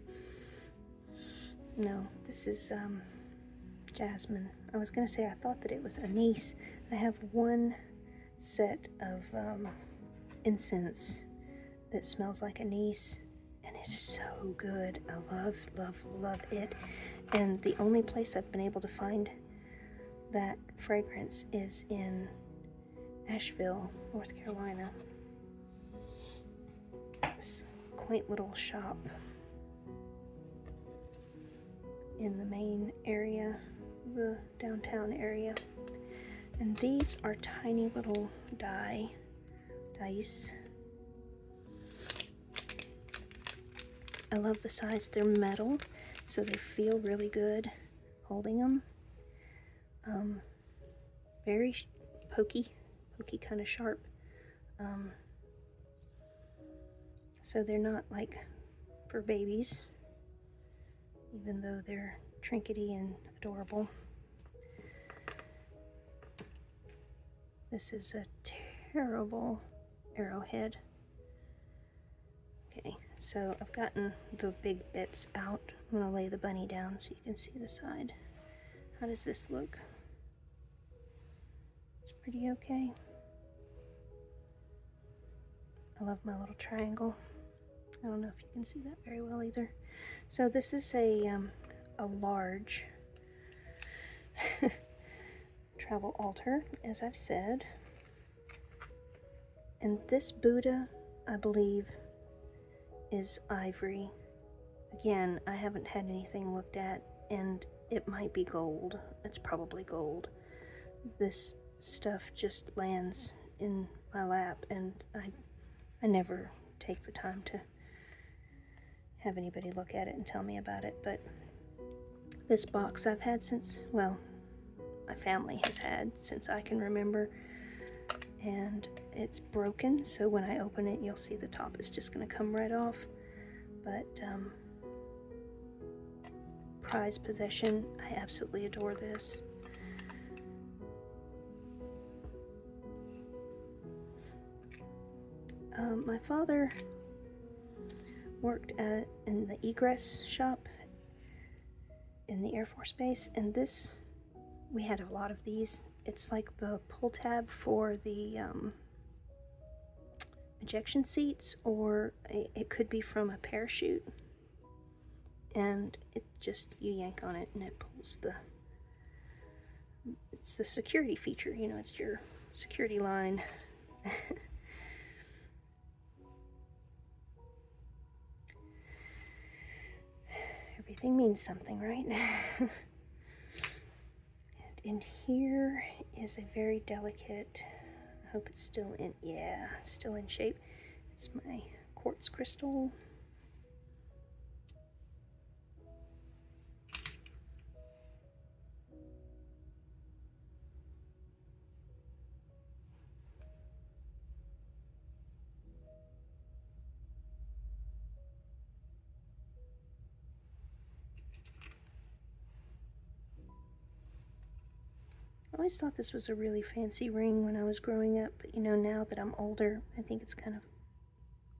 [SPEAKER 1] No, this is jasmine. I was going to say I thought that it was anise. I have one set of incense that smells like anise, and it's so good. I love, love, love it. And the only place I've been able to find that fragrance is in Asheville, North Carolina. This quaint little shop in the main area, the downtown area. And these are tiny little dice. I love the size. They're metal, so they feel really good holding them. Very pokey kind of sharp. So they're not like for babies, even though they're trinkety and adorable. This is a terrible arrowhead. Okay, so I've gotten the big bits out. I'm going to lay the bunny down so you can see the side. How does this look? It's pretty okay. I love my little triangle. I don't know if you can see that very well either. So this is a large travel altar, as I've said. And this Buddha, I believe, is ivory. Again, I haven't had anything looked at, and it might be gold. It's probably gold. This stuff just lands in my lap, and I never take the time to have anybody look at it and tell me about it. But this box I've had since, well, my family has had since I can remember, and it's broken, so when I open it you'll see the top is just going to come right off. But prized possession. I absolutely adore this. My father worked in the egress shop in the Air Force Base, and this, we had a lot of these. It's like the pull tab for the ejection seats, or it could be from a parachute, and it just, you yank on it and it pulls it's the security feature, you know, it's your security line. Everything means something, right? And in here is a very delicate, I hope it's still in, yeah, it's still in shape. It's my quartz crystal. I always thought this was a really fancy ring when I was growing up, but you know, now that I'm older, I think it's kind of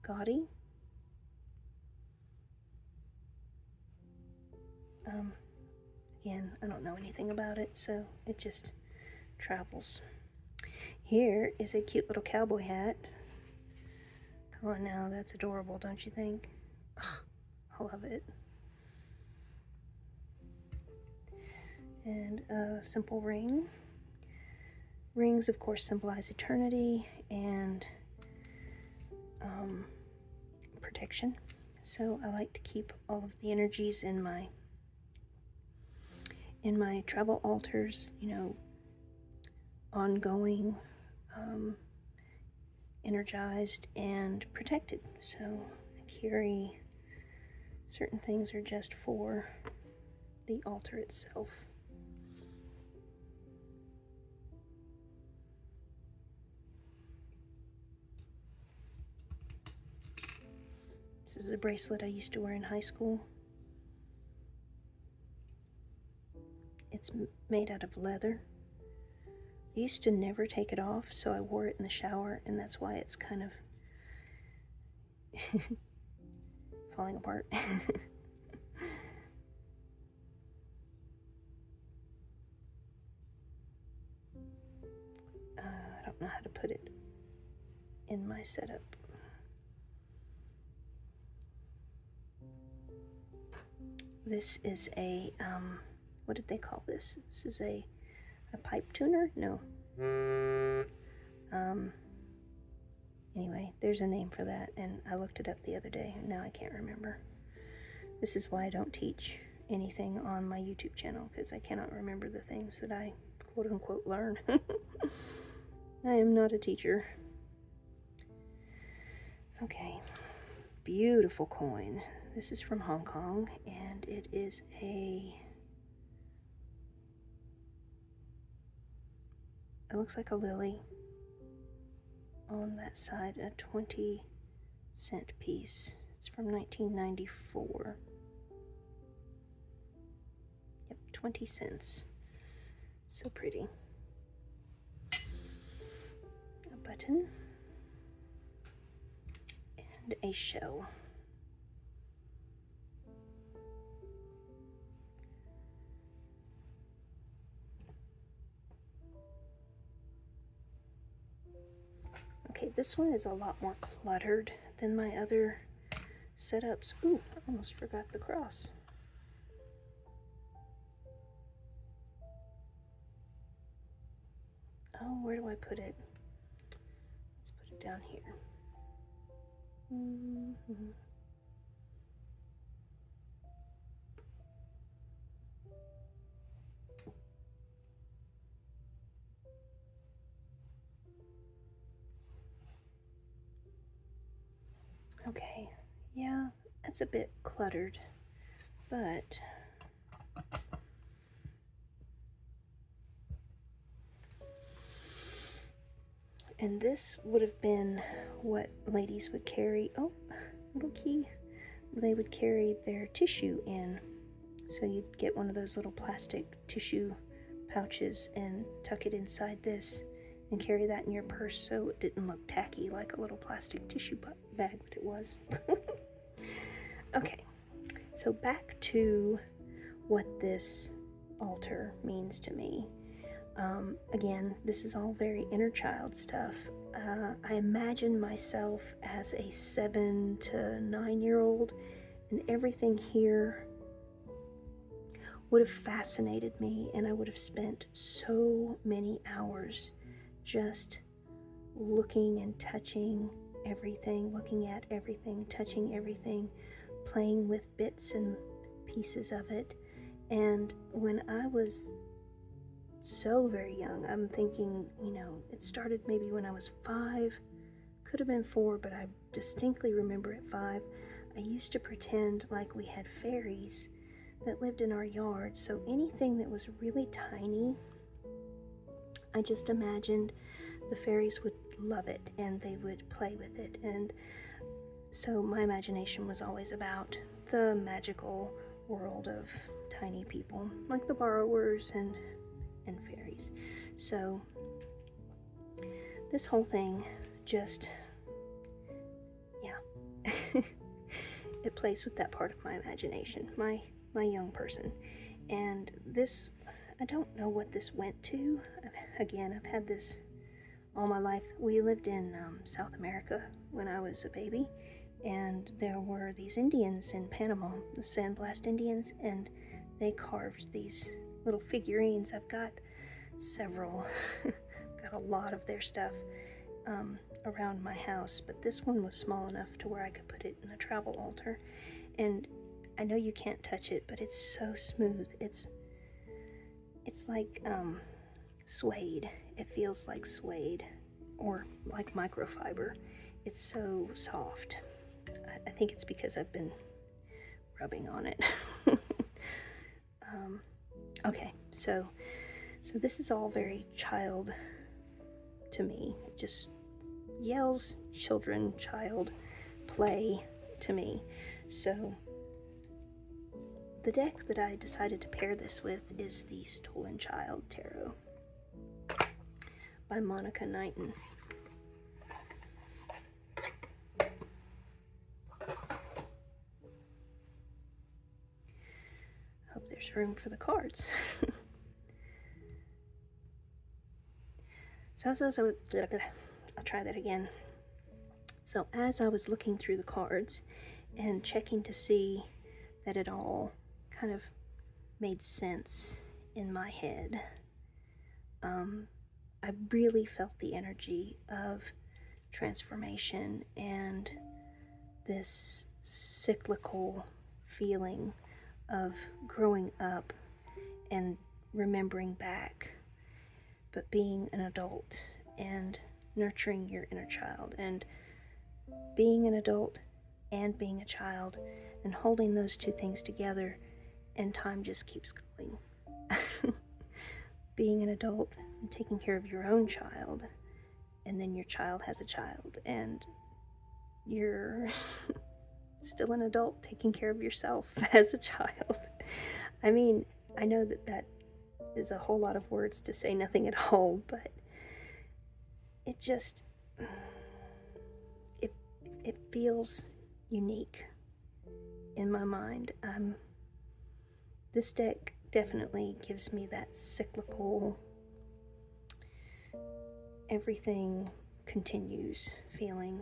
[SPEAKER 1] gaudy. Again, I don't know anything about it, so it just travels. Here is a cute little cowboy hat. Come on now, that's adorable, don't you think? Oh, I love it. And a simple ring. Rings, of course, symbolize eternity and protection. So I like to keep all of the energies in my travel altars, you know, ongoing, energized and protected. So I carry certain things are just for the altar itself. This is a bracelet I used to wear in high school. It's made out of leather. I used to never take it off, so I wore it in the shower, and that's why it's kind of falling apart. I don't know how to put it in my setup. This is a, what did they call this? This is a pipe tuner? No. Anyway, there's a name for that, and I looked it up the other day, and now I can't remember. This is why I don't teach anything on my YouTube channel, because I cannot remember the things that I quote-unquote learn. I am not a teacher. Okay, beautiful coin. This is from Hong Kong, and it is it looks like a lily on that side, a 20 cent piece. It's from 1994. Yep, 20 cents. So pretty. A button and a shell. Okay, this one is a lot more cluttered than my other setups. Ooh, I almost forgot the cross. Oh, where do I put it? Let's put it down here. Okay, yeah, that's a bit cluttered, but and this would have been what ladies would carry. Oh, little key. They would carry their tissue in. So you'd get one of those little plastic tissue pouches and tuck it inside this and carry that in your purse so it didn't look tacky like a little plastic tissue bag, but it was. Okay, so back to what this altar means to me. Again, this is all very inner child stuff. I imagine myself as a 7 to 9-year-old, and everything here would have fascinated me, and I would have spent so many hours just looking and touching everything, looking at everything, touching everything, playing with bits and pieces of it. And when I was so very young, I'm thinking, it started maybe when I was 5, could have been 4, but I distinctly remember at 5, I used to pretend like we had fairies that lived in our yard. So anything that was really tiny, I just imagined the fairies would love it and they would play with it. And so my imagination was always about the magical world of tiny people, like the borrowers and fairies. So this whole thing just, yeah, it plays with that part of my imagination, my young person. And this, I don't know what this went to. Again, I've had this all my life. We lived in South America when I was a baby, and there were these Indians in Panama, the Sandblast Indians, and they carved these little figurines. I've got several, got a lot of their stuff around my house, but this one was small enough to where I could put it in a travel altar. And I know you can't touch it, but it's so smooth. It's like suede. It feels like suede or like microfiber. It's so soft. I think it's because I've been rubbing on it. Okay, so this is all very child to me. It just yells children, child, play to me. So the deck that I decided to pair this with is the Stolen Child Tarot by Monica Knighton. Hope there's room for the cards. I'll try that again. So as I was looking through the cards and checking to see that it all kind of made sense in my head, I really felt the energy of transformation and this cyclical feeling of growing up and remembering back, but being an adult and nurturing your inner child, and being an adult and being a child, and holding those two things together, and time just keeps going. Being an adult and taking care of your own child, and then your child has a child, and you're still an adult taking care of yourself as a child. I mean, I know that that is a whole lot of words to say nothing at all, but it just, it feels unique in my mind. This deck definitely gives me that cyclical, everything continues feeling.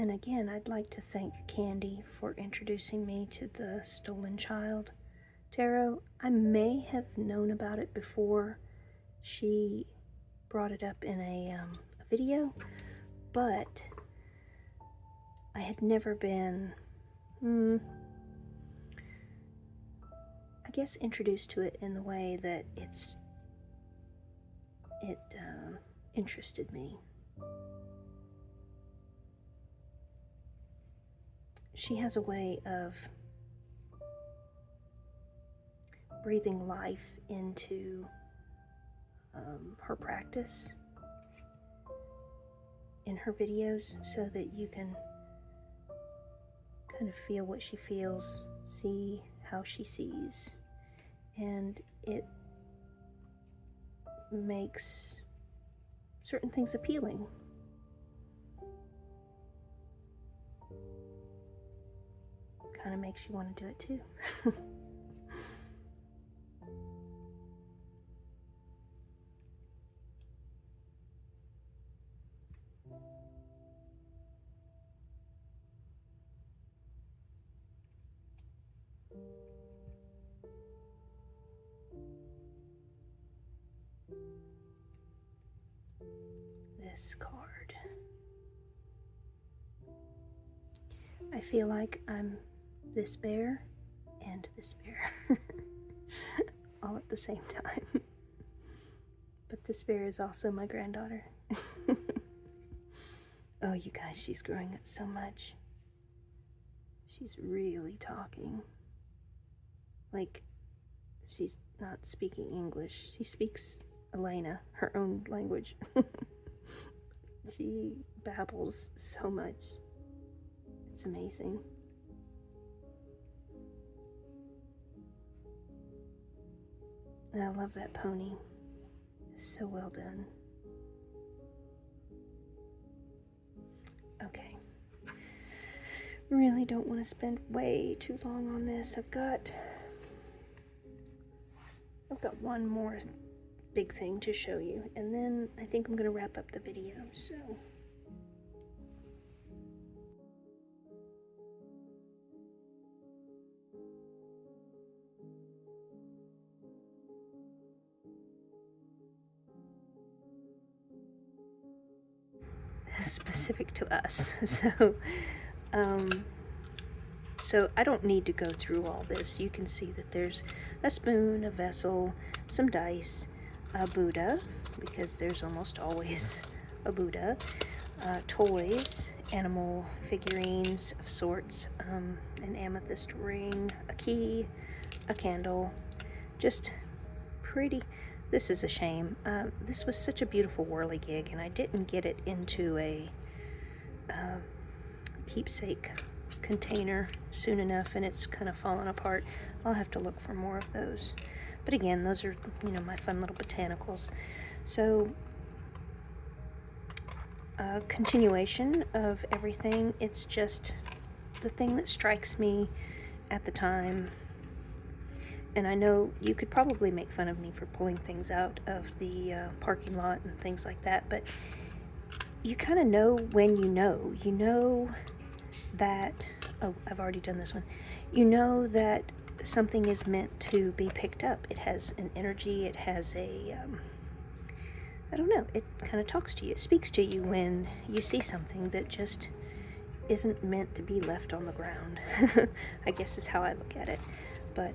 [SPEAKER 1] And again, I'd like to thank Candy for introducing me to the Stolen Child Tarot. I may have known about it before she brought it up in a video, but I had never been, I guess, introduced to it in the way that it interested me. She has a way of breathing life into her practice in her videos so that you can kind of feel what she feels, see how she sees, and it makes certain things appealing. Kind of makes you want to do it too. This card. I feel like I'm this bear and this bear all at the same time. But this bear is also my granddaughter. Oh, you guys, she's growing up so much. She's really talking. Like, she's not speaking English. She speaks Elena, her own language. She babbles so much. It's amazing. And I love that pony. It's so well done. Okay. Really don't want to spend way too long on this. I've got one more big thing to show you, and then I think I'm going to wrap up the video. So specific to us. So I don't need to go through all this. You can see that there's a spoon, a vessel, some dice, a Buddha, because there's almost always a Buddha, toys, animal figurines of sorts, an amethyst ring, a key, a candle, just pretty. This is a shame. This was such a beautiful whirligig, and I didn't get it into a keepsake container soon enough, and it's kind of fallen apart. I'll have to look for more of those. But again, those are, my fun little botanicals. So, continuation of everything. It's just the thing that strikes me at the time and I know you could probably make fun of me for pulling things out of the parking lot and things like that, but you kind of know when you know. You know that, oh, I've already done this one. You know that something is meant to be picked up. It has an energy, it has a, I don't know, it kind of talks to you. It speaks to you when you see something that just isn't meant to be left on the ground. I guess is how I look at it. But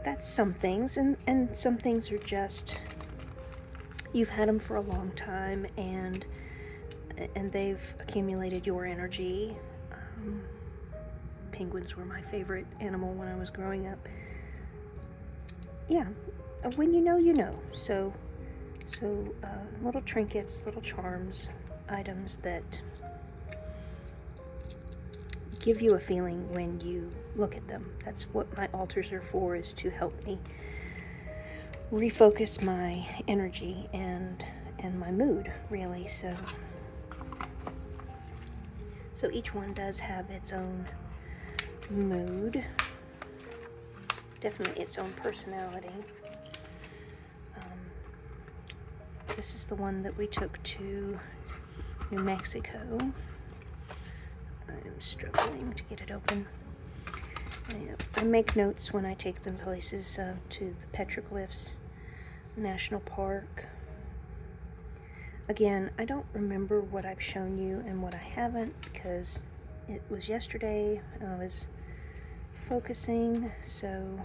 [SPEAKER 1] that's some things, and some things are just, you've had them for a long time, and they've accumulated your energy. Penguins were my favorite animal when I was growing up. Yeah, when you know, you know. So little trinkets, little charms, items that give you a feeling when you look at them. That's what my altars are for, is to help me refocus my energy and my mood, really. So each one does have its own mood, definitely its own personality. This is the one that we took to New Mexico. I'm struggling to get it open. I make notes when I take them places, to the Petroglyphs National Park. Again, I don't remember what I've shown you and what I haven't, because it was yesterday. I was focusing, so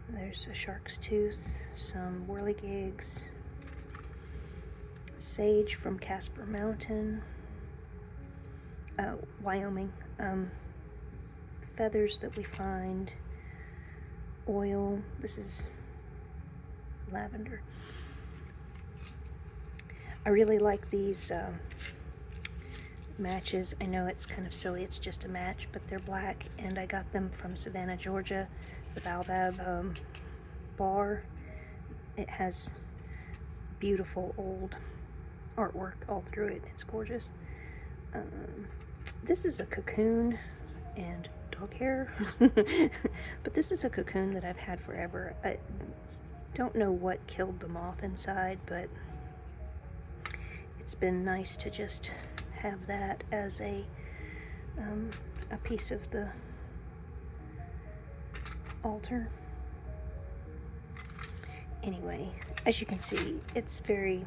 [SPEAKER 1] there's a shark's tooth, some whirligigs, sage from Casper Mountain, Wyoming, feathers that we find, oil. This is lavender. I really like these matches. I know it's kind of silly, it's just a match, but they're black, and I got them from Savannah, Georgia, the Baobab bar. It has beautiful old artwork all through it. It's gorgeous. This is a cocoon and dog hair, but this is a cocoon that I've had forever. I don't know what killed the moth inside, but it's been nice to just have that as a piece of the altar. Anyway, as you can see, it's very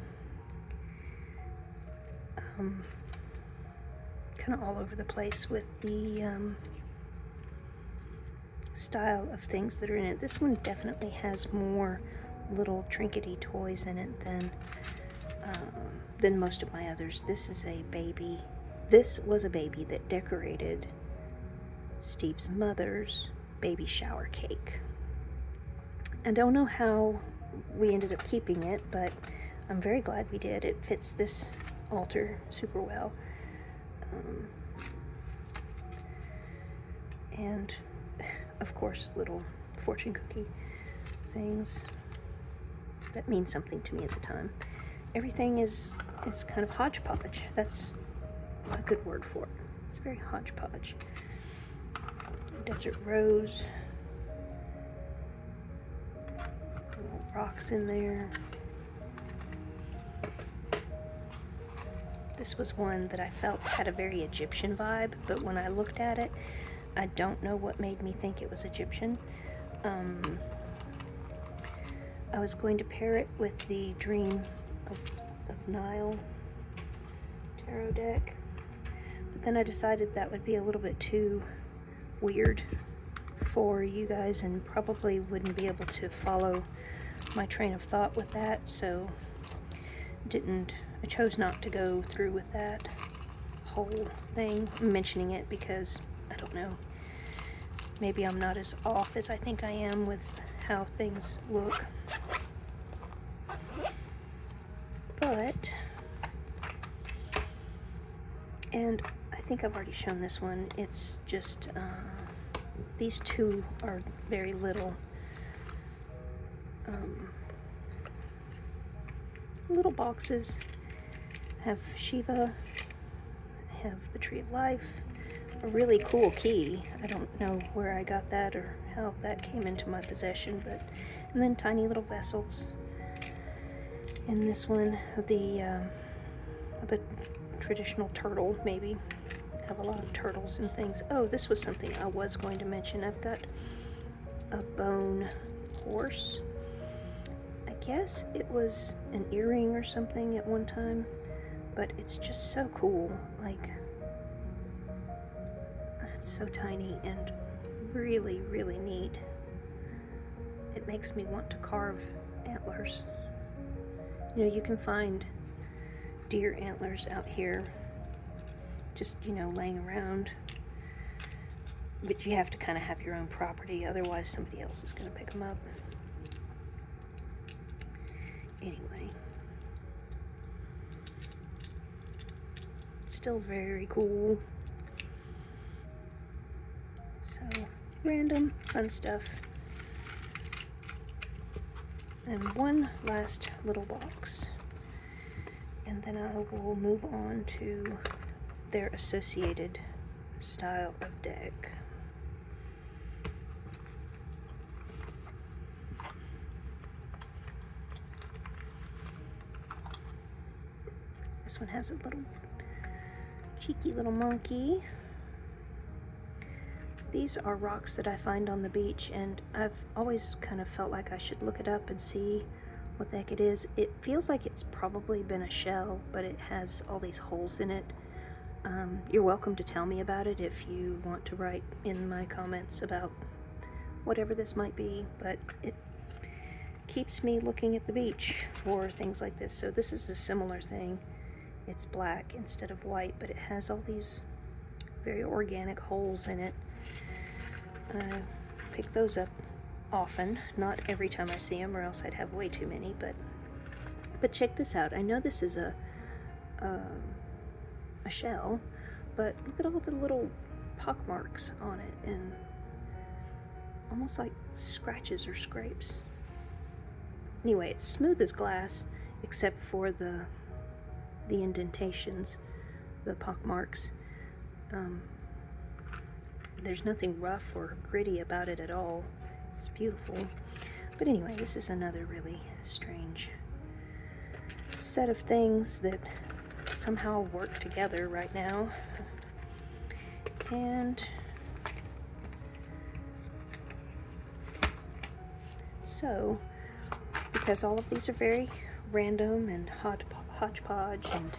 [SPEAKER 1] kind of all over the place with the style of things that are in it. This one definitely has more little trinkety toys in it than most of my others. This is a baby. This was a baby that decorated Steve's mother's baby shower cake. I don't know how we ended up keeping it, but I'm very glad we did. It fits this altar super well. And of course, little fortune cookie things that mean something to me at the time. Everything is kind of hodgepodge. That's a good word for it. It's very hodgepodge. Desert rose. Little rocks in there. This was one that I felt had a very Egyptian vibe, but when I looked at it, I don't know what made me think it was Egyptian. I was going to pair it with the Dream of Nile tarot deck, but then I decided that would be a little bit too weird for you guys and probably wouldn't be able to follow my train of thought with that, so I chose not to go through with that whole thing. I'm mentioning it because, I don't know, maybe I'm not as off as I think I am with how things look. But, and I think I've already shown this one, it's just, these two are very little, little boxes. Have Shiva, have the Tree of Life, a really cool key. I don't know where I got that or how that came into my possession, but, and then tiny little vessels. And this one, the traditional turtle, maybe. Have a lot of turtles and things. Oh, this was something I was going to mention. I've got a bone horse. I guess it was an earring or something at one time, but it's just so cool. Like, it's so tiny and really, really neat. It makes me want to carve antlers. You know, you can find deer antlers out here just, you know, laying around, but you have to kind of have your own property, otherwise somebody else is going to pick them up. Anyway, still very cool. So, random fun stuff. And one last little box, and then I will move on to their associated style of deck. This one has a little cheeky little monkey. These are rocks that I find on the beach, and I've always kind of felt like I should look it up and see what the heck it is. It feels like it's probably been a shell, but it has all these holes in it. You're welcome to tell me about it if you want to write in my comments about whatever this might be, but it keeps me looking at the beach for things like this. So this is a similar thing. It's black instead of white, but it has all these very organic holes in it. I pick those up often, not every time I see them, or else I'd have way too many, but check this out. I know this is a shell, but look at all the little pock marks on it, and almost like scratches or scrapes. Anyway, it's smooth as glass except for the indentations, the pock marks. There's nothing rough or gritty about it at all. It's beautiful. But anyway, this is another really strange set of things that somehow work together right now. And so, because all of these are very random and hodgepodge and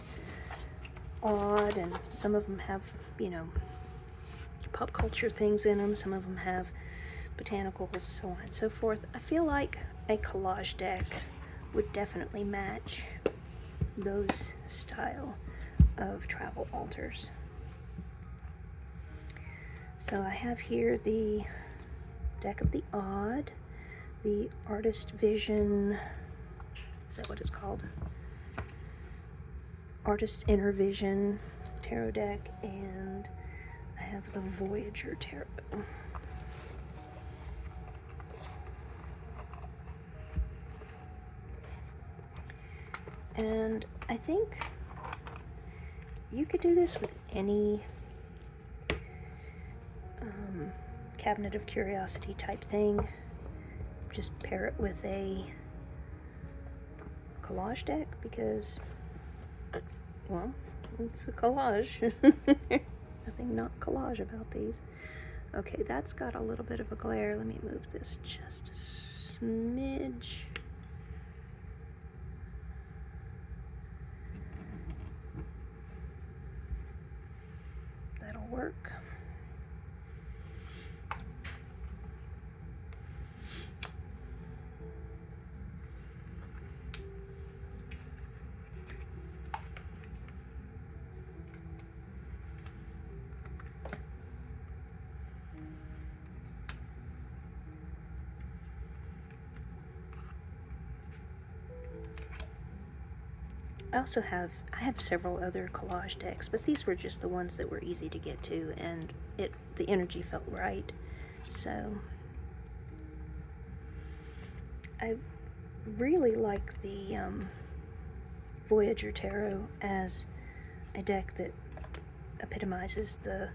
[SPEAKER 1] odd, and some of them have, you know, pop culture things in them, some of them have botanicals, so on and so forth, I feel like a collage deck would definitely match those style of travel altars. So I have here the deck of the odd, the Artist Vision, is that what it's called? Artist's Inner Vision tarot deck, and I have the Voyager Tarot. And I think you could do this with any Cabinet of Curiosity type thing. Just pair it with a collage deck because, well, it's a collage. Nothing not collage about these. Okay, that's got a little bit of a glare. Let me move this just a smidge. That'll work. I have several other collage decks, but these were just the ones that were easy to get to, and the energy felt right. So I really like the Voyager Tarot as a deck that epitomizes the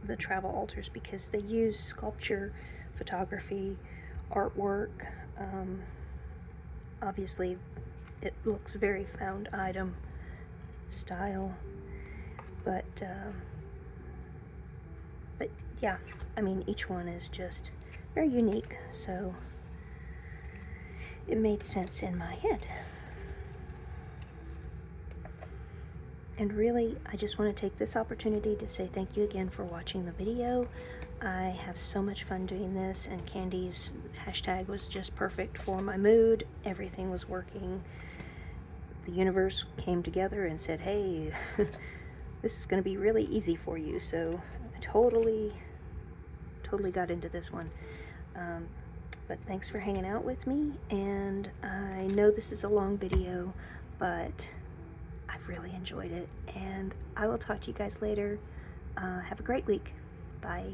[SPEAKER 1] the travel altars because they use sculpture, photography, artwork. Obviously, it looks very found item style, but yeah, I mean, each one is just very unique, so it made sense in my head. And really, I just want to take this opportunity to say thank you again for watching the video. I have so much fun doing this, and Candy's hashtag was just perfect for my mood. Everything was working. The universe came together and said, hey, this is going to be really easy for you. So I totally got into this one. But thanks for hanging out with me, and I know this is a long video, but I've really enjoyed it, and I will talk to you guys later. Have a great week. Bye.